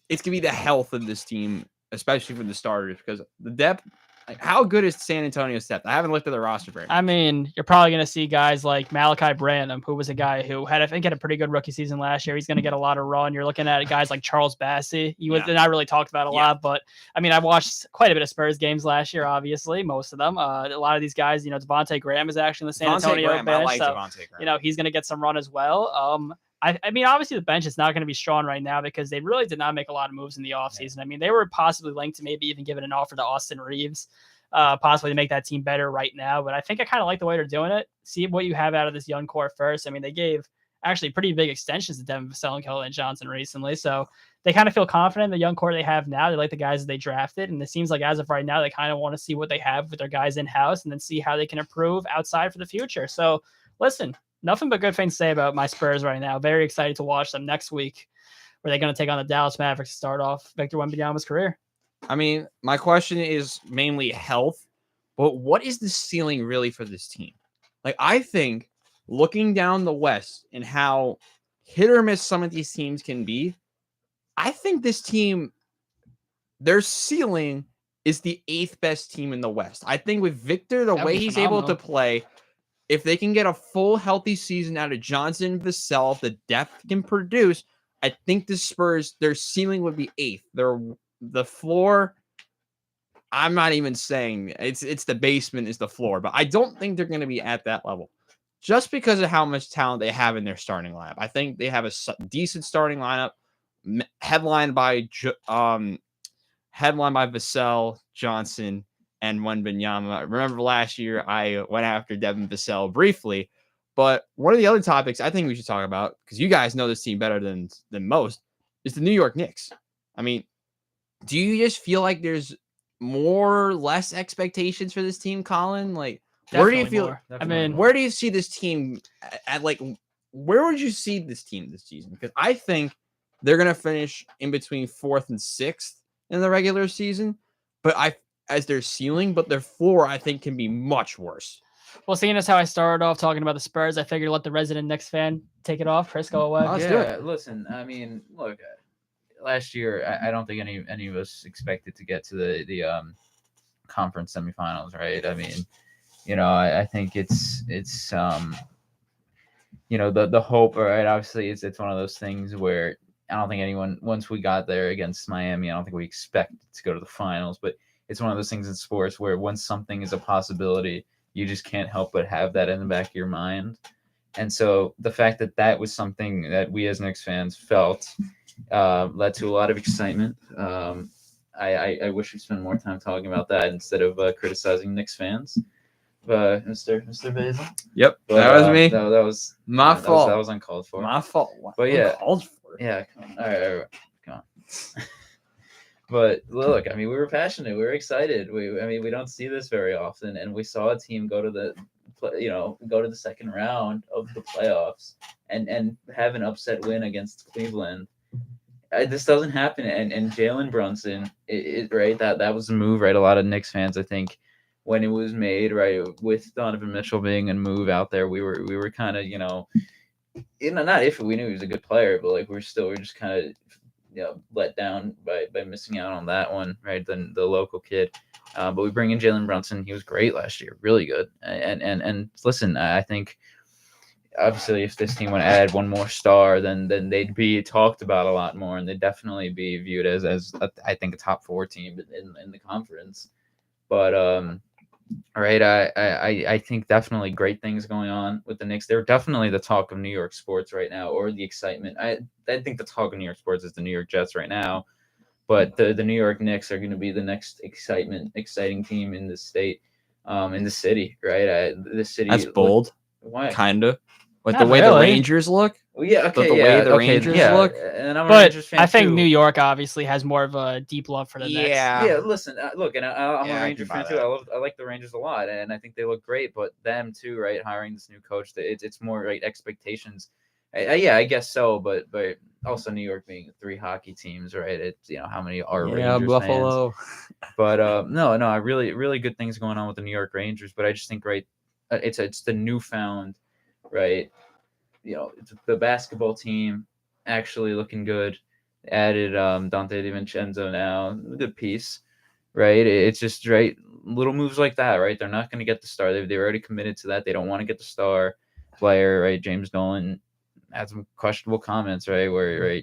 it's gonna be the health of this team, especially for the starters, because the depth. Like, how good is San Antonio's depth? I haven't looked at the roster very much. I mean, you're probably going to see guys like Malachi Branham, who was a guy who had a pretty good rookie season last year. He's going to get a lot of run. You're looking at guys like Charles Bassey. They're not really talked about a lot, but I mean, I watched quite a bit of Spurs games last year, obviously, most of them. A lot of these guys, Devontae Graham is actually in the San Antonio bench. So, he's going to get some run as well. I mean, obviously the bench is not going to be strong right now because they really did not make a lot of moves in the offseason. I mean, they were possibly linked to maybe even giving an offer to Austin Reeves, possibly to make that team better right now. But I think I kind of like the way they're doing it. See what you have out of this young core first. I mean, they gave actually pretty big extensions to Devin Vassell and Colin Johnson recently. So they kind of feel confident in the young core they have now. They like the guys that they drafted. And it seems like as of right now, they kind of want to see what they have with their guys in-house and then see how they can improve outside for the future. So listen, nothing but good things to say about my Spurs right now. Very excited to watch them next week, where they're going to take on the Dallas Mavericks to start off Victor Wembanyama's career. I mean, my question is mainly health, but what is the ceiling really for this team? Like, I think looking down the West and how hit or miss some of these teams can be, I think this team, their ceiling is the 8th best team in the West. I think with Victor, the way he's able to play, if they can get a full healthy season out of Johnson, Vassell, if the depth can produce, I think the Spurs, their ceiling would be 8th. The floor, I'm not even saying it's the basement is the floor, but I don't think they're going to be at that level just because of how much talent they have in their starting lineup. I think they have a decent starting lineup, headlined by Vassell, Johnson, and Wembanyama. Remember last year I went after Devin Vassell briefly, but one of the other topics I think we should talk about, because you guys know this team better than most, is the New York Knicks. I mean, do you just feel like there's more or less expectations for this team, Colin? Like, where do you feel? I mean, where do you see this team at? Like, where would you see this team this season? Because I think they're gonna finish in between 4th and 6th in the regular season, but as their ceiling, but their floor I think can be much worse. Well, seeing as how I started off talking about the Spurs, I figured let the resident Knicks fan take it off. Chris, go away. Let's do it. Listen, I mean, look. Last year, I don't think any of us expected to get to the conference semifinals, right? I mean, I think it's the hope, right? Obviously, it's one of those things where I don't think anyone, once we got there against Miami, I don't think we expected to go to the finals, but it's one of those things in sports where once something is a possibility, you just can't help but have that in the back of your mind. And so the fact that was something that we as Knicks fans felt led to a lot of excitement. I wish we spent more time talking about that instead of criticizing Knicks fans. Mr. Basil. Yep, but, that was me. That was my fault. That was uncalled for. My fault. But yeah, uncalled for. Yeah. Come on. All right. Come on. But look, I mean, we were passionate. We were excited. We don't see this very often, and we saw a team go to the second round of the playoffs and have an upset win against Cleveland. This doesn't happen. And Jalen Brunson, right? That was a move, right? A lot of Knicks fans, I think, when it was made, right, with Donovan Mitchell being a move out there, we were kind of, not if we knew he was a good player, but like we're just kind of, let down by missing out on that one, right? Then the local kid. But we bring in Jalen Brunson. He was great last year, really good. And listen, I think obviously if this team would add one more star, then they'd be talked about a lot more, and they'd definitely be viewed as I think a top 4 team in the conference. But right? I think definitely great things going on with the Knicks. They're definitely the talk of New York sports right now, or the excitement. I think the talk of New York sports is the New York Jets right now, but the New York Knicks are going to be the next exciting team in the state, in the city, right? The city. That's bold. Why? Kind of. Like Not the way the really. Rangers look. Well, yeah, The okay, way yeah, the okay, Rangers yeah, look. and I'm a But Rangers fan I think too. New York obviously has more of a deep love for the Knicks. Yeah, listen, look, and I'm Yeah, a I Rangers can buy fan too. that. I like the Rangers a lot, and I think they look great. But them too, right? Hiring this new coach, it's more right expectations. Yeah, I guess so. But also New York being 3 hockey teams, right? It's how many are Rangers Buffalo. fans? But no, I really good things going on with the New York Rangers. But I just think right, it's the newfound, right? It's the basketball team actually looking good. Added Dante DiVincenzo now, a good piece, right? It's just right little moves like that, right? They're not going to get the star. They're already committed to that. They don't want to get the star player, right? James Dolan had some questionable comments, right? Where I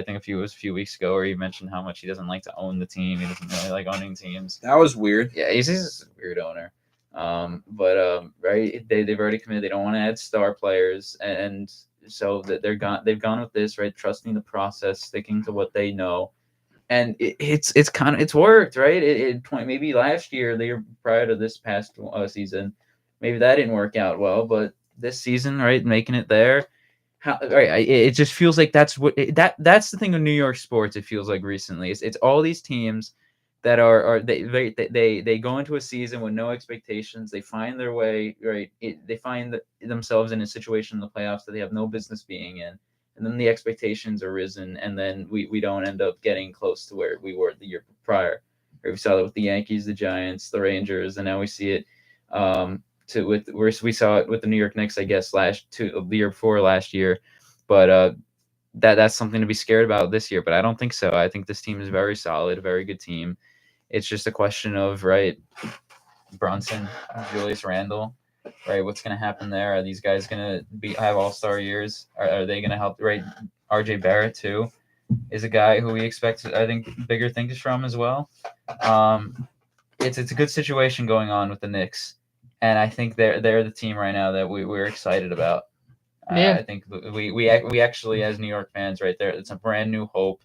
think it was a few weeks ago, where he mentioned how much he doesn't like to own the team. He doesn't really like owning teams. That was weird. Yeah, he's a weird owner. But right, they've already committed. They don't want to add star players, and so that they've gone with this, right? Trusting the process, sticking to what they know, and it's worked, right? Maybe last year, the year prior to this past season, maybe that didn't work out well, but this season, right, making it there. It just feels like that's that's the thing with New York sports. It feels like recently, it's all these teams that are they go into a season with no expectations. They find their way, right. They find themselves in a situation in the playoffs that they have no business being in, and then the expectations are risen, and then we don't end up getting close to where we were the year prior. Right? We saw that with the Yankees, the Giants, the Rangers, and now we see it we saw it with the New York Knicks, I guess, the year before last year. But that's something to be scared about this year. But I don't think so. I think this team is very solid, a very good team. It's just a question of, right, Brunson, Julius Randle, right? What's going to happen there? Are these guys going to have all-star years? Are they going to help? Right, RJ Barrett too is a guy who we expect, I think, bigger things from as well. It's a good situation going on with the Knicks, and I think they're the team right now that we're excited about. Yeah. I think we actually, as New York fans, right there, it's a brand new hope,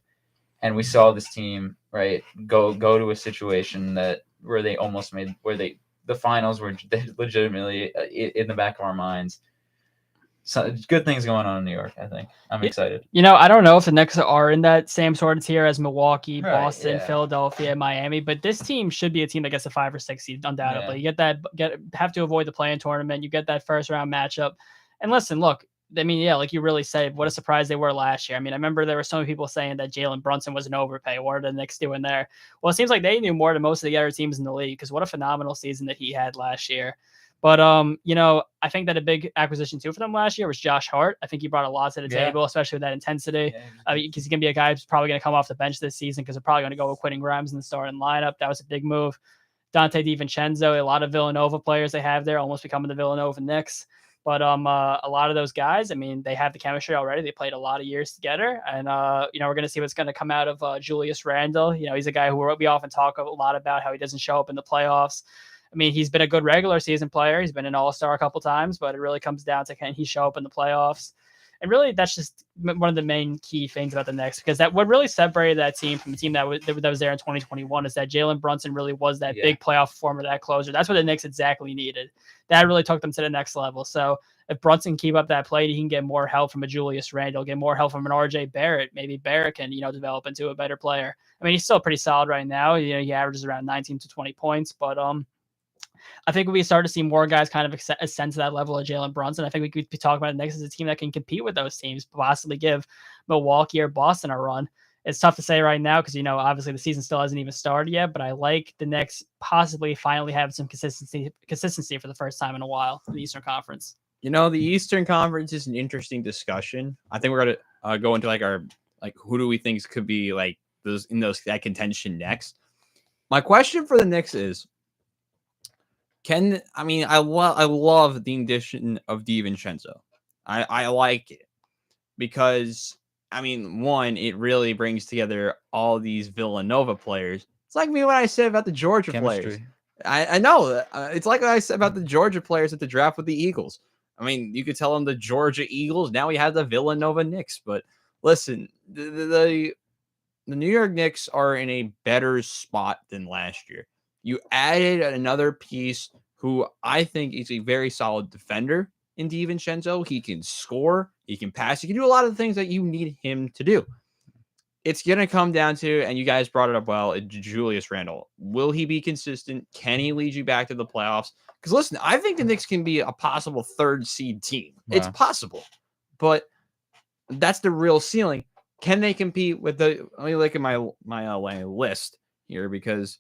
and we saw this team, right, go to a situation where they almost made, the finals were legitimately in the back of our minds. So good things going on in New York. I think I'm excited. I don't know if the Knicks are in that same sort of tier as Milwaukee, Right, Boston, yeah. Philadelphia, Miami, but this team should be a team that gets a 5 or 6 seed, undoubtedly. You have to avoid the play-in tournament. You get that first round matchup. And listen, look, I mean, yeah, like you really said, what a surprise they were last year. I mean, I remember there were so many people saying that Jalen Brunson was an overpay. What are the Knicks doing there? Well, it seems like they knew more than most of the other teams in the league, because what a phenomenal season that he had last year. But I think that a big acquisition too for them last year was Josh Hart. I think he brought a lot to the table, especially with that intensity. Because he's gonna be a guy who's probably gonna come off the bench this season, because they're probably gonna go with Quentin Grimes in the starting lineup. That was a big move. Dante DiVincenzo, a lot of Villanova players they have there, almost becoming the Villanova Knicks. But a lot of those guys, I mean, they have the chemistry already. They played a lot of years together, and we're gonna see what's gonna come out of Julius Randle. He's a guy who we often talk a lot about how he doesn't show up in the playoffs. I mean, he's been a good regular season player. He's been an all-star a couple times, but it really comes down to, can he show up in the playoffs? And really, that's just one of the main key things about the Knicks, because what really separated that team from the team that was there in 2021 is that Jalen Brunson really was that big playoff performer, that closer. That's what the Knicks exactly needed. That really took them to the next level. So if Brunson can keep up that play, he can get more help from a Julius Randle, get more help from an RJ Barrett. Maybe Barrett can, develop into a better player. I mean, he's still pretty solid right now. He averages around 19 to 20 points, but I think we start to see more guys kind of ascend to that level of Jalen Brunson. I think we could be talking about the Knicks as a team that can compete with those teams, possibly give Milwaukee or Boston a run. It's tough to say right now because, obviously the season still hasn't even started yet, but I like the Knicks possibly finally have some consistency for the first time in a while in the Eastern Conference. The Eastern Conference is an interesting discussion. I think we're going to go into who do we think could be that contention next. My question for the Knicks is, I love the addition of DiVincenzo. I like it because, one, it really brings together all these Villanova players. It's like me when I said about the Georgia players. I know. It's like what I said about the Georgia players at the draft with the Eagles. I mean, you could tell them the Georgia Eagles. Now we have the Villanova Knicks. But listen, the New York Knicks are in a better spot than last year. You added another piece who I think is a very solid defender in DiVincenzo. He can score, he can pass, he can do a lot of the things that you need him to do. It's going to come down to, and you guys brought it up well, Julius Randle. Will he be consistent? Can he lead you back to the playoffs? Because listen, I think the Knicks can be a possible third seed team. Wow. It's possible, but that's the real ceiling. Can they compete with the? Let me look at my list here, because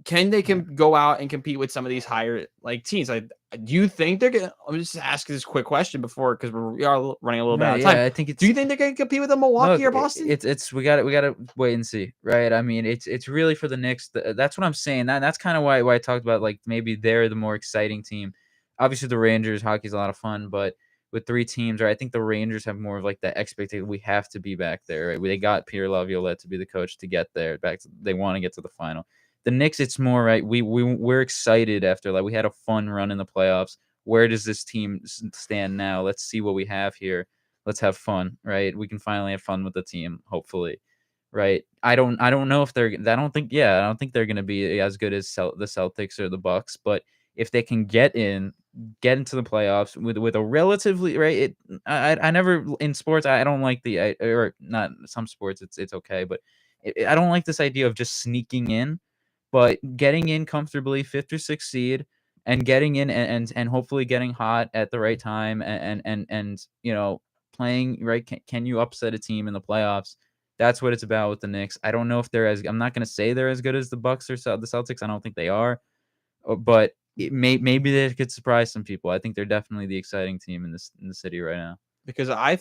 can they go out and compete with some of these higher teams? Like, do you think they're gonna? I'm just asking this quick question before, because we are running a little bit out of time. I think do you think they're gonna compete with a Milwaukee or Boston? We got to wait and see, right? I mean, it's really for the Knicks. That's what I'm saying. That's kind of why I talked about maybe they're the more exciting team. Obviously, the Rangers hockey's a lot of fun, but with 3 teams, right? I think the Rangers have more of that expectation. We have to be back there, right? They got Peter Laviolette to be the coach to get there. They want to get to the final. The Knicks, it's more, right? We're excited after we had a fun run in the playoffs. Where does this team stand now? Let's see what we have here. Let's have fun, right? We can finally have fun with the team, hopefully, right? I don't know if they're. I don't think they're going to be as good as the Celtics or the Bucks, but if they can get into the playoffs with a relatively right, I never in sports I don't like or not some sports it's okay, but I don't like this idea of just sneaking in. But getting in comfortably, 5th or 6th seed, and getting in and hopefully getting hot at the right time and playing right. Can you upset a team in the playoffs? That's what it's about with the Knicks. I don't know if I'm not going to say they're as good as the Bucks or the Celtics. I don't think they are, but maybe they could surprise some people. I think they're definitely the exciting team in the city right now. Because I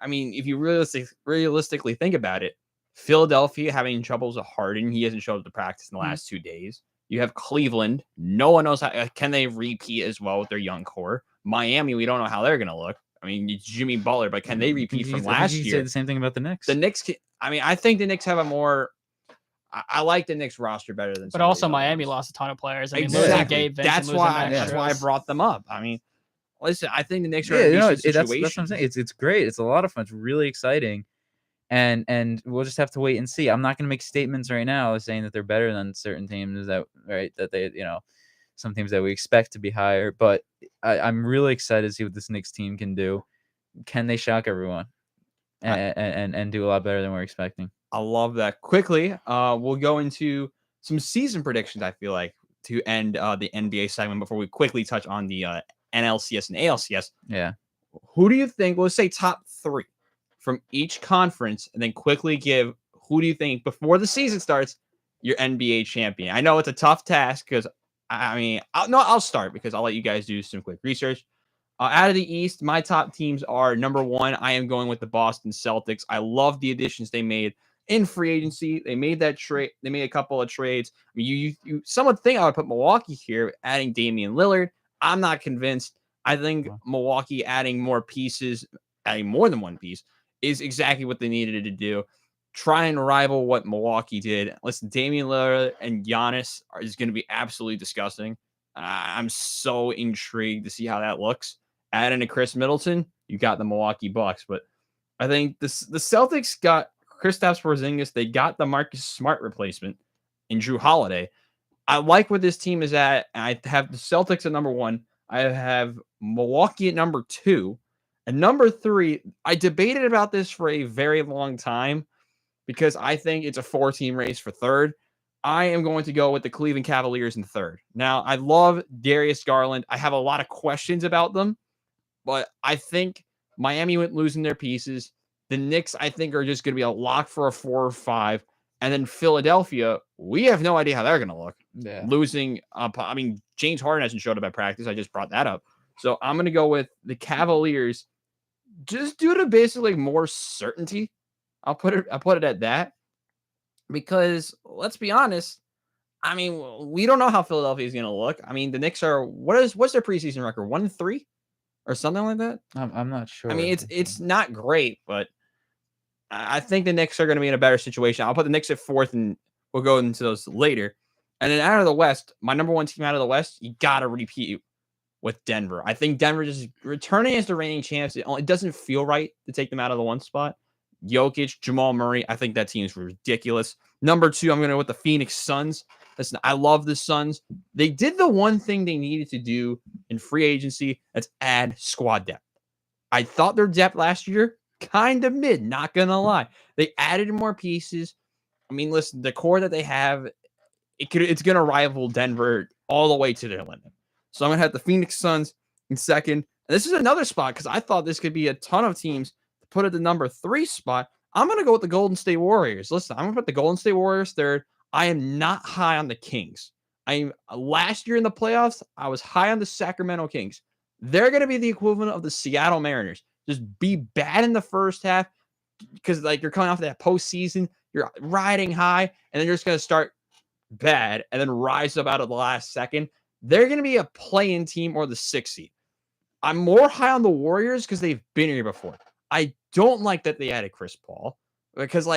mean, if you realistically think about it, Philadelphia having troubles with Harden. He hasn't showed up to practice in the last 2 days. You have Cleveland. No one knows can they repeat as well with their young core. Miami, we don't know how they're going to look. I mean, it's Jimmy Butler, but can they repeat from last year? You say the same thing about the Knicks. The Knicks, I think the Knicks have a more. I like the Knicks roster better than. But also, Miami lost a ton of players. I mean, exactly. Gabe That's why I brought them up. I mean, listen, I think the Knicks are in a decent situation. That's what I'm saying. It's great. It's a lot of fun. It's really exciting. And we'll just have to wait and see. I'm not going to make statements right now saying that they're better than certain teams that they, some teams that we expect to be higher. But I'm really excited to see what this Knicks team can do. Can they shock everyone and do a lot better than we're expecting? I love that. Quickly, we'll go into some season predictions, I feel like, to end the NBA segment before we quickly touch on the NLCS and ALCS. Yeah. Who do you think, let's say top 3 from each conference, and then quickly give who do you think before the season starts your NBA champion? I know it's a tough task because I'll start because I'll let you guys do some quick research. Out of the East, my top teams are number 1. I am going with the Boston Celtics. I love the additions they made in free agency. They made that trade. They made a couple of trades. I mean, you some would think I would put Milwaukee here, adding Damian Lillard. I'm not convinced. I think Milwaukee adding more pieces, adding more than one piece, is exactly what they needed to do. Try and rival what Milwaukee did. Listen, Damian Lillard and Giannis is going to be absolutely disgusting. I'm so intrigued to see how that looks. Add in a Chris Middleton, you got the Milwaukee Bucks. But I think the Celtics got Kristaps Porzingis. They got the Marcus Smart replacement in Drew Holiday. I like where this team is at. I have the Celtics at number 1. I have Milwaukee at number 2. And number 3, I debated about this for a very long time because I think it's a 4-team race for 3rd. I am going to go with the Cleveland Cavaliers in 3rd. Now, I love Darius Garland. I have a lot of questions about them, but I think Miami went losing their pieces. The Knicks, I think, are just going to be a lock for a 4 or 5. And then Philadelphia, we have no idea how they're going to look. Yeah. Losing, James Harden hasn't showed up at practice. I just brought that up. So I'm going to go with the Cavaliers just due to basically more certainty. I'll put it at that. Because let's be honest, I mean, we don't know how Philadelphia is going to look. I mean, the Knicks are what's their preseason record? 1-3 or something like that? I'm not sure. I mean, it's not great, but I think the Knicks are going to be in a better situation. I'll put the Knicks at 4th, and we'll go into those later. And then out of the West, my number one team out of the West, you got to repeat with Denver. I think Denver just returning as the reigning champs. It doesn't feel right to take them out of the one spot. Jokic, Jamal Murray, I think that team is ridiculous. Number 2, I'm going to go with the Phoenix Suns. Listen, I love the Suns. They did the one thing they needed to do in free agency. That's add squad depth. I thought their depth last year, kind of mid, not going to lie. They added more pieces. I mean, listen, the core that they have, it's going to rival Denver all the way to their limit. So I'm going to have the Phoenix Suns in second. And this is another spot because I thought this could be a ton of teams to put at the number 3 spot. I'm going to go with the Golden State Warriors. Listen, I'm going to put the Golden State Warriors third. I am not high on the Kings. Last year in the playoffs, I was high on the Sacramento Kings. They're going to be the equivalent of the Seattle Mariners. Just be bad in the first half because you're coming off that postseason. You're riding high, and then you're just going to start bad and then rise up out of the last second. They're going to be a play-in team or the 6th seed. I'm more high on the Warriors because they've been here before. I don't like that they added Chris Paul because,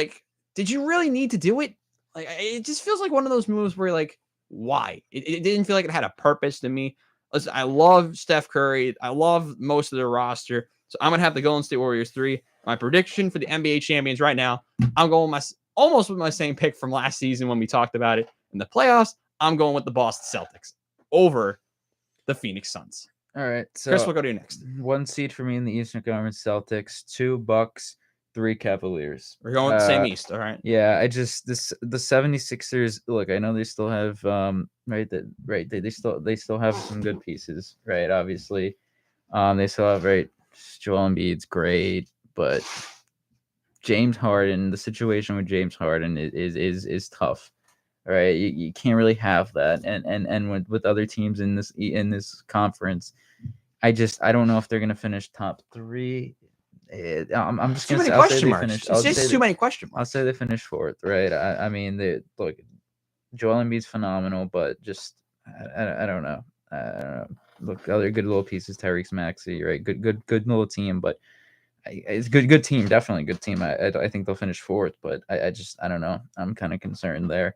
did you really need to do it? It just feels like one of those moves where, why? It didn't feel like it had a purpose to me. Listen, I love Steph Curry. I love most of their roster. So I'm going to have the Golden State Warriors 3. My prediction for the NBA champions right now, I'm going almost with my same pick from last season when we talked about it. In the playoffs, I'm going with the Boston Celtics over the Phoenix Suns. All right. So Chris, we'll go to you next. 1 seed for me in the Eastern Conference, Celtics, 2 Bucks, 3 Cavaliers. We're going with the same East, all right? Yeah, the 76ers, look, I know they still have they still have some good pieces, right? Obviously. They still have Joel Embiid's great, but James Harden, the situation with James Harden is tough. Right, you can't really have that, and with other teams in this conference, I don't know if they're gonna finish top 3. I'm just gonna say too many question marks. I'll say they finish 4th, right? I mean, look, Joel Embiid's phenomenal, but just I don't know. Look, other good little pieces, Tyrese Maxey, right? Good little team, but it's good team, definitely good team. I think they'll finish 4th, but I don't know. I'm kind of concerned there.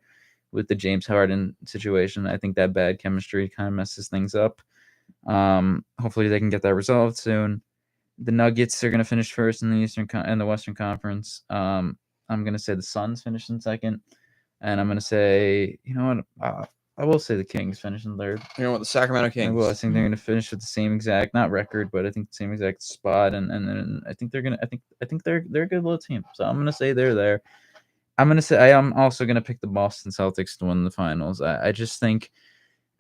With the James Harden situation, I think that bad chemistry kind of messes things up. Hopefully they can get that resolved soon. The Nuggets are going to finish first in the Western Conference. I'm going to say the Suns finish in second, and I'm going to say, you know what? I will say the Kings finish in third. You know what? The Sacramento Kings. I think they're going to finish with the same exact, not record, but I think the same exact spot, and then I think they're going to. I think they're a good little team. So I'm going to say they're there. I'm going to say I am also going to pick the Boston Celtics to win the finals. I just think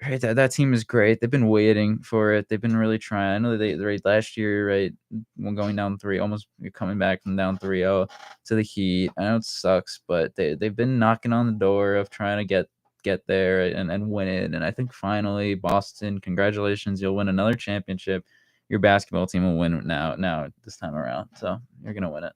that team is great. They've been waiting for it. They've been really trying. I know they last year, when going down 3, almost coming back from down 3-0 to the Heat. I know it sucks, but they've been knocking on the door of trying to get there and win it. And I think finally, Boston, congratulations, you'll win another championship. Your basketball team will win now this time around. So you're going to win it.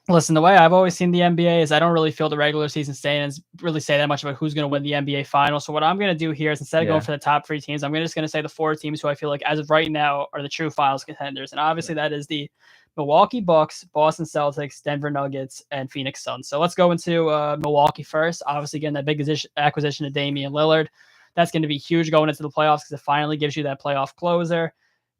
Listen, the way I've always seen the NBA is I don't really feel the regular season standings really say that much about who's going to win the NBA final. So what I'm going to do here is instead of going for the top 3 teams, I'm just going to say the 4 teams who I feel like as of right now are the true finals contenders. And obviously that is the Milwaukee Bucks, Boston Celtics, Denver Nuggets, and Phoenix Suns. So let's go into Milwaukee first. Obviously, again, that big acquisition of Damian Lillard. That's going to be huge going into the playoffs because it finally gives you that playoff closer.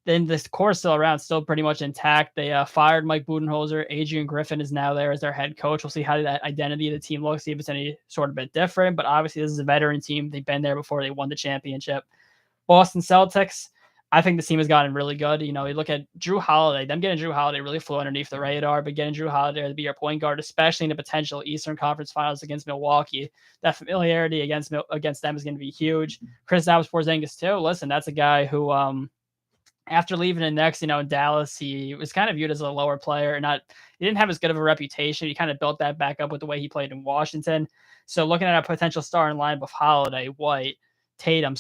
Then this core is still around, still pretty much intact. They fired Mike Budenholzer. Adrian Griffin is now there as their head coach. We'll see how that identity of the team looks, see if it's any sort of bit different. But obviously, this is a veteran team. They've been there before. They won the championship. Boston Celtics, I think the team has gotten really good. You look at Drew Holiday. Them getting Drew Holiday really flew underneath the radar, but getting Drew Holiday to be your point guard, especially in the potential Eastern Conference Finals against Milwaukee, that familiarity against them is going to be huge. Kristaps Porzingis too. Listen, that's a guy who after leaving the Knicks, in Dallas, he was kind of viewed as a lower player. He didn't have as good of a reputation. He kind of built that back up with the way he played in Washington. So looking at a potential starting line of Holiday, White, Tatum,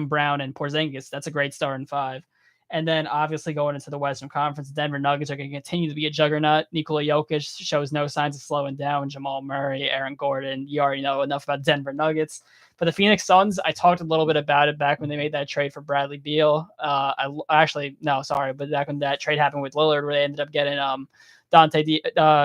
Brown, and Porzingis, that's a great starting 5. And then obviously going into the Western Conference, Denver Nuggets are going to continue to be a juggernaut. Nikola Jokic shows no signs of slowing down. Jamal Murray, Aaron Gordon, you already know enough about Denver Nuggets. But the Phoenix Suns, I talked a little bit about it back when they made that trade for Bradley Beal. Back when that trade happened with Lillard, where they ended up getting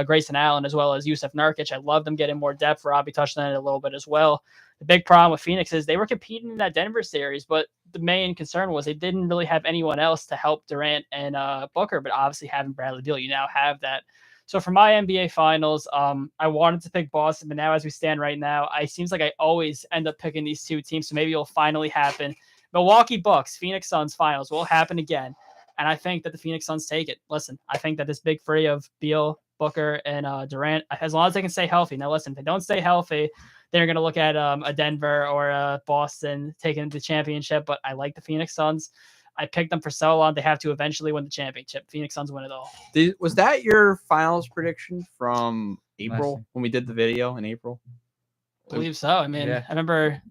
Grayson Allen as well as Yusuf Nurkic. I love them getting more depth. Robbie touched on it a little bit as well. The big problem with Phoenix is they were competing in that Denver series, but the main concern was they didn't really have anyone else to help Durant and Booker. But obviously, having Bradley Beal, you now have that. So for my NBA Finals, I wanted to pick Boston, but now as we stand right now, it seems like I always end up picking these two teams. So maybe it'll finally happen. Milwaukee Bucks, Phoenix Suns Finals will happen again. And I think that the Phoenix Suns take it. Listen, I think that this big three of Beal, Booker, and Durant, as long as they can stay healthy. Now, listen, if they don't stay healthy, they're going to look at a Denver or a Boston taking the championship. But I like the Phoenix Suns. I picked them for so long. They have to eventually win the championship. Phoenix Suns win it all. Was that your finals prediction from April when we did the video in April? I believe so. I mean, I remember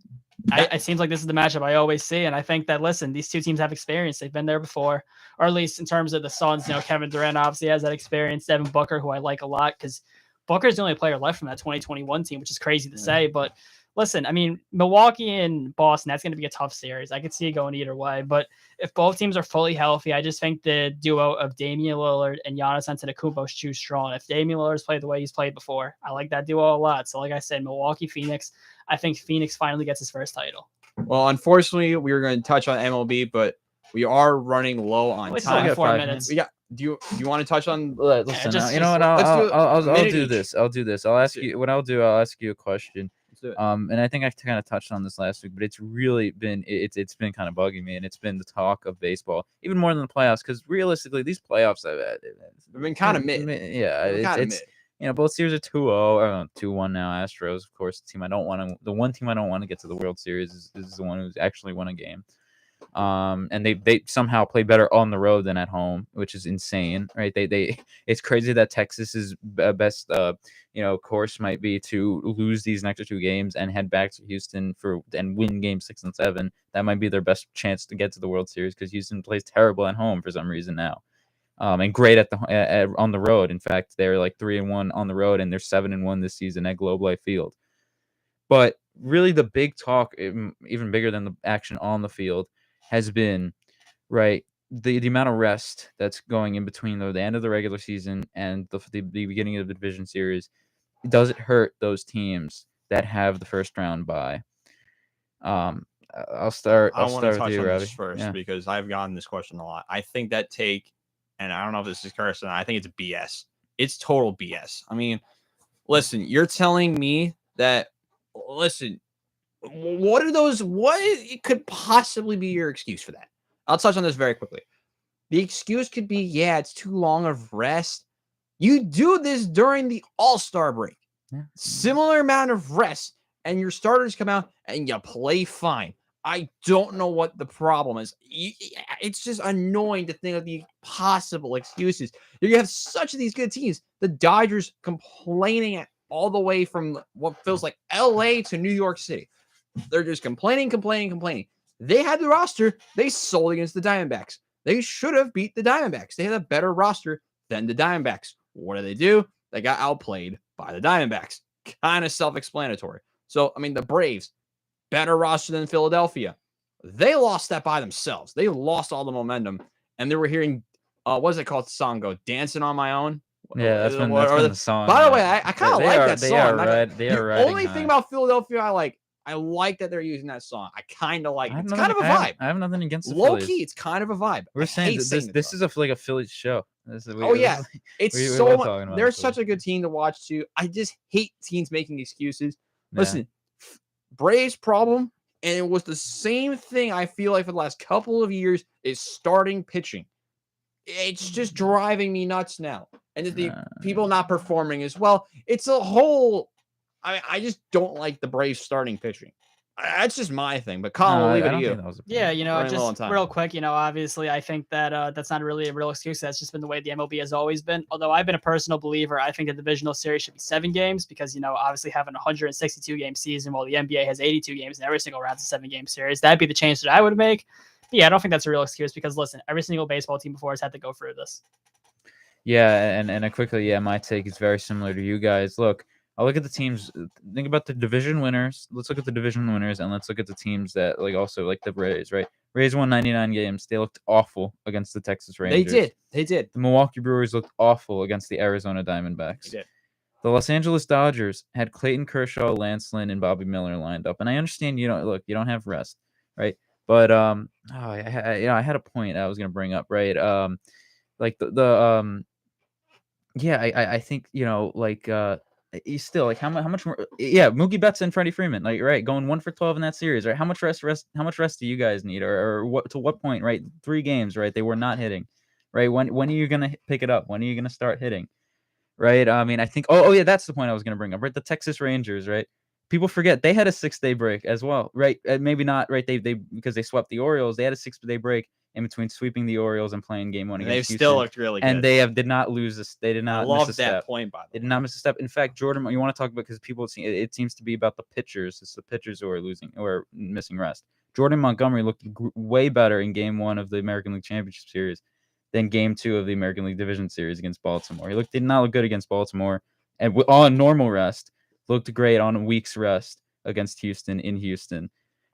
it seems like this is the matchup I always see. And I think that, listen, these two teams have experience. They've been there before, or at least in terms of the Suns, Kevin Durant obviously has that experience. Devin Booker, who I like a lot, because Booker's the only player left from that 2021 team, which is crazy to say. But listen, I mean, Milwaukee and Boston, that's going to be a tough series. I could see it going either way. But if both teams are fully healthy, I just think the duo of Damian Lillard and Giannis Antetokounmpo is too strong. If Damian Lillard's played the way he's played before, I like that duo a lot. So like I said, Milwaukee, Phoenix, I think Phoenix finally gets his first title. Well, unfortunately, we were going to touch on MLB, but we are running low on We still time. got 4 minutes. We got. Do you want to touch on? Listen, just- you know what? I'll do this. I'll do this. I'll ask you. What I'll do. I'll ask you a question. And I think I kind of touched on this last week, but it's really been it's been kind of bugging me, and it's been the talk of baseball even more than the playoffs, because realistically, these playoffs have been kind of mid. Yeah, it's both series are 2-0, 2-1 now. Astros, of course, the one team I don't want to get to the World Series is the one who's actually won a game. And they somehow play better on the road than at home, which is insane, right? It's crazy that Texas's best course might be to lose these next 2 games and head back to Houston and win game 6 and 7. That might be their best chance to get to the World Series, because Houston plays terrible at home for some reason now, and great on the road. In fact, they're like 3-1 on the road, and they're 7-1 this season at Globe Life Field. But really, the big talk, even bigger than the action on the field, has been the amount of rest that's going in between the end of the regular season and the beginning of the division series. Does it hurt those teams that have the first round bye? I'll start with you, Robbie, first, because I've gotten this question a lot. I think that take, and I don't know if this is correct or not, I think it's BS. It's total BS. I mean, listen, you're telling me that, listen, what could possibly be your excuse for that? I'll touch on this very quickly. The excuse could be, it's too long of rest. You do this during the All-Star break. Yeah. Similar amount of rest, and your starters come out and you play fine. I don't know what the problem is. It's just annoying to think of the possible excuses. You have such these good teams. The Dodgers complaining all the way from what feels like LA to New York City. They're just complaining. They had the roster. They sold against the Diamondbacks. They should have beat the Diamondbacks. They had a better roster than the Diamondbacks. What do? They got outplayed by the Diamondbacks. Kind of self-explanatory. So, I mean, the Braves, better roster than Philadelphia. They lost that by themselves. They lost all the momentum. And they were hearing, what's it called? The song go, Dancing on My Own. Yeah, that's when the song. By the way, I kind of like that song. The only thing about Philadelphia I like that they're using that song. I kind of like it. It's kind of a vibe. I have nothing against the low Phillies. key. It's kind of a vibe. We're saying this is like a Phillies show. It's they're such a good team to watch too. I just hate teams making excuses. Yeah. Listen, Braves' problem, and it was the same thing I feel like for the last couple of years, is starting pitching. It's just driving me nuts now. And the people not performing as well. It's a whole. I just don't like the Braves starting pitching. That's just my thing. But Colin, we'll leave it to you. Yeah, just real quick, obviously, I think that that's not really a real excuse. That's just been the way the MLB has always been. Although I've been a personal believer, I think the divisional series should be 7 games because, obviously having a 162-game season while the NBA has 82 games and every single round's a 7-game series, that'd be the change that I would make. But yeah, I don't think that's a real excuse because, listen, every single baseball team before has had to go through this. Yeah, and quickly, my take is very similar to you guys. Look, I'll look at the teams. Think about the division winners. Let's look at the division winners, and let's look at the teams that also like the Rays. Right, Rays won 99 games. They looked awful against the Texas Rangers. They did. The Milwaukee Brewers looked awful against the Arizona Diamondbacks. They did. The Los Angeles Dodgers had Clayton Kershaw, Lance Lynn, and Bobby Miller lined up. And I understand you don't have rest, right? But I had a point I was gonna bring up, right? Like yeah, I think you still like how much more? Yeah, Mookie Betts and Freddie Freeman, like right, going 1 for 12 in that series, right? How much rest? How much rest do you guys need, or what? To what point, right? 3 games, right? They were not hitting, right? When are you gonna pick it up? When are you gonna start hitting? Right? I mean, I think. Oh yeah, that's the point I was gonna bring up. Right, the Texas Rangers. Right, people forget they had a 6-day break as well. Right, maybe not. Right, they because they swept the Orioles. They had a 6-day break in between sweeping the Orioles and playing Game 1 And against they've Houston. still looked really good. And they did not lose this. They did I not love miss a that step. point, by the They way. did not miss a step. In fact, Jordan, you want to talk about because people it seems to be about the pitchers. It's the pitchers who are losing or missing rest. Jordan Montgomery looked way better in Game 1 of the American League Championship Series than Game 2 of the American League Division Series against Baltimore. He did not look good against Baltimore, and on normal rest, looked great on a week's rest against Houston in Houston.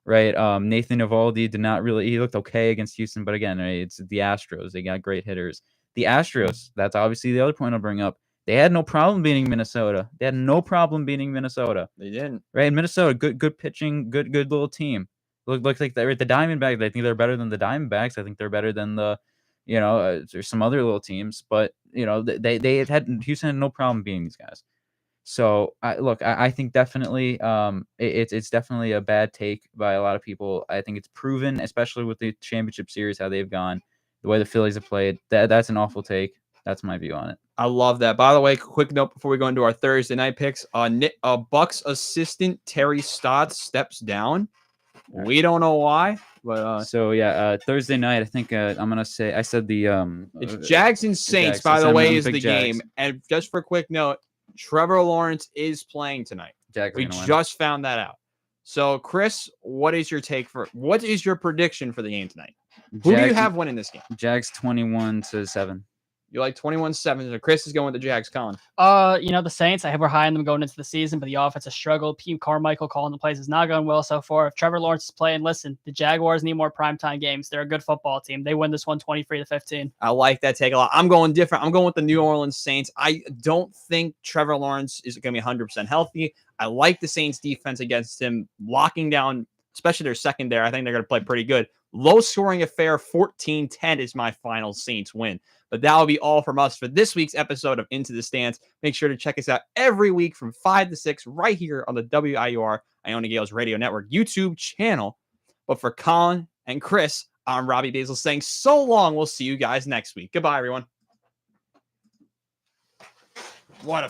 Right, Nathan Eovaldi did not really. He looked okay against Houston, but again, right, it's the Astros. They got great hitters. The Astros. That's obviously the other point I'll bring up. They had no problem beating Minnesota. They had no problem beating Minnesota. They didn't. Right, Minnesota, good pitching, good little team. Looks like they're the Diamondbacks. I think they're better than the Diamondbacks. I think they're better than there's some other little teams, but they had Houston had no problem beating these guys. So I think definitely it's definitely a bad take by a lot of people. I think it's proven, especially with the championship series, how they've gone, the way the Phillies have played. That's an awful take. That's my view on it. I love that. By the way, quick note before we go into our Thursday night picks. Bucks assistant Terry Stotts steps down. We don't know why, but Thursday night, I think I'm gonna say I said the it's Jags and Saints. Jags. By the I'm way, a is big the Jags. game. And just for a quick note, Trevor Lawrence is playing tonight. Jags We are gonna win. just found that out. So, Chris, what is your prediction for the game tonight? Who do you have winning this game? Jags 21-7. You like 21-7. So Chris is going with the Jags, Colin. The Saints, we're high on them going into the season, but the offense has struggled. Pete Carmichael calling the plays is not going well so far. If Trevor Lawrence is playing, listen, the Jaguars need more primetime games. They're a good football team. They win this one 23-15. I like that take a lot. I'm going different. I'm going with the New Orleans Saints. I don't think Trevor Lawrence is going to be 100% healthy. I like the Saints defense against him, locking down, especially their secondary. I think they're going to play pretty good. Low scoring affair, 14-10 is my final Saints win. But that will be all from us for this week's episode of Into the Stands. Make sure to check us out every week from 5 to 6 right here on the WIUR Iona Gales Radio Network YouTube channel. But for Colin and Chris, I'm Robbie Basil saying so long. We'll see you guys next week. Goodbye, everyone. What a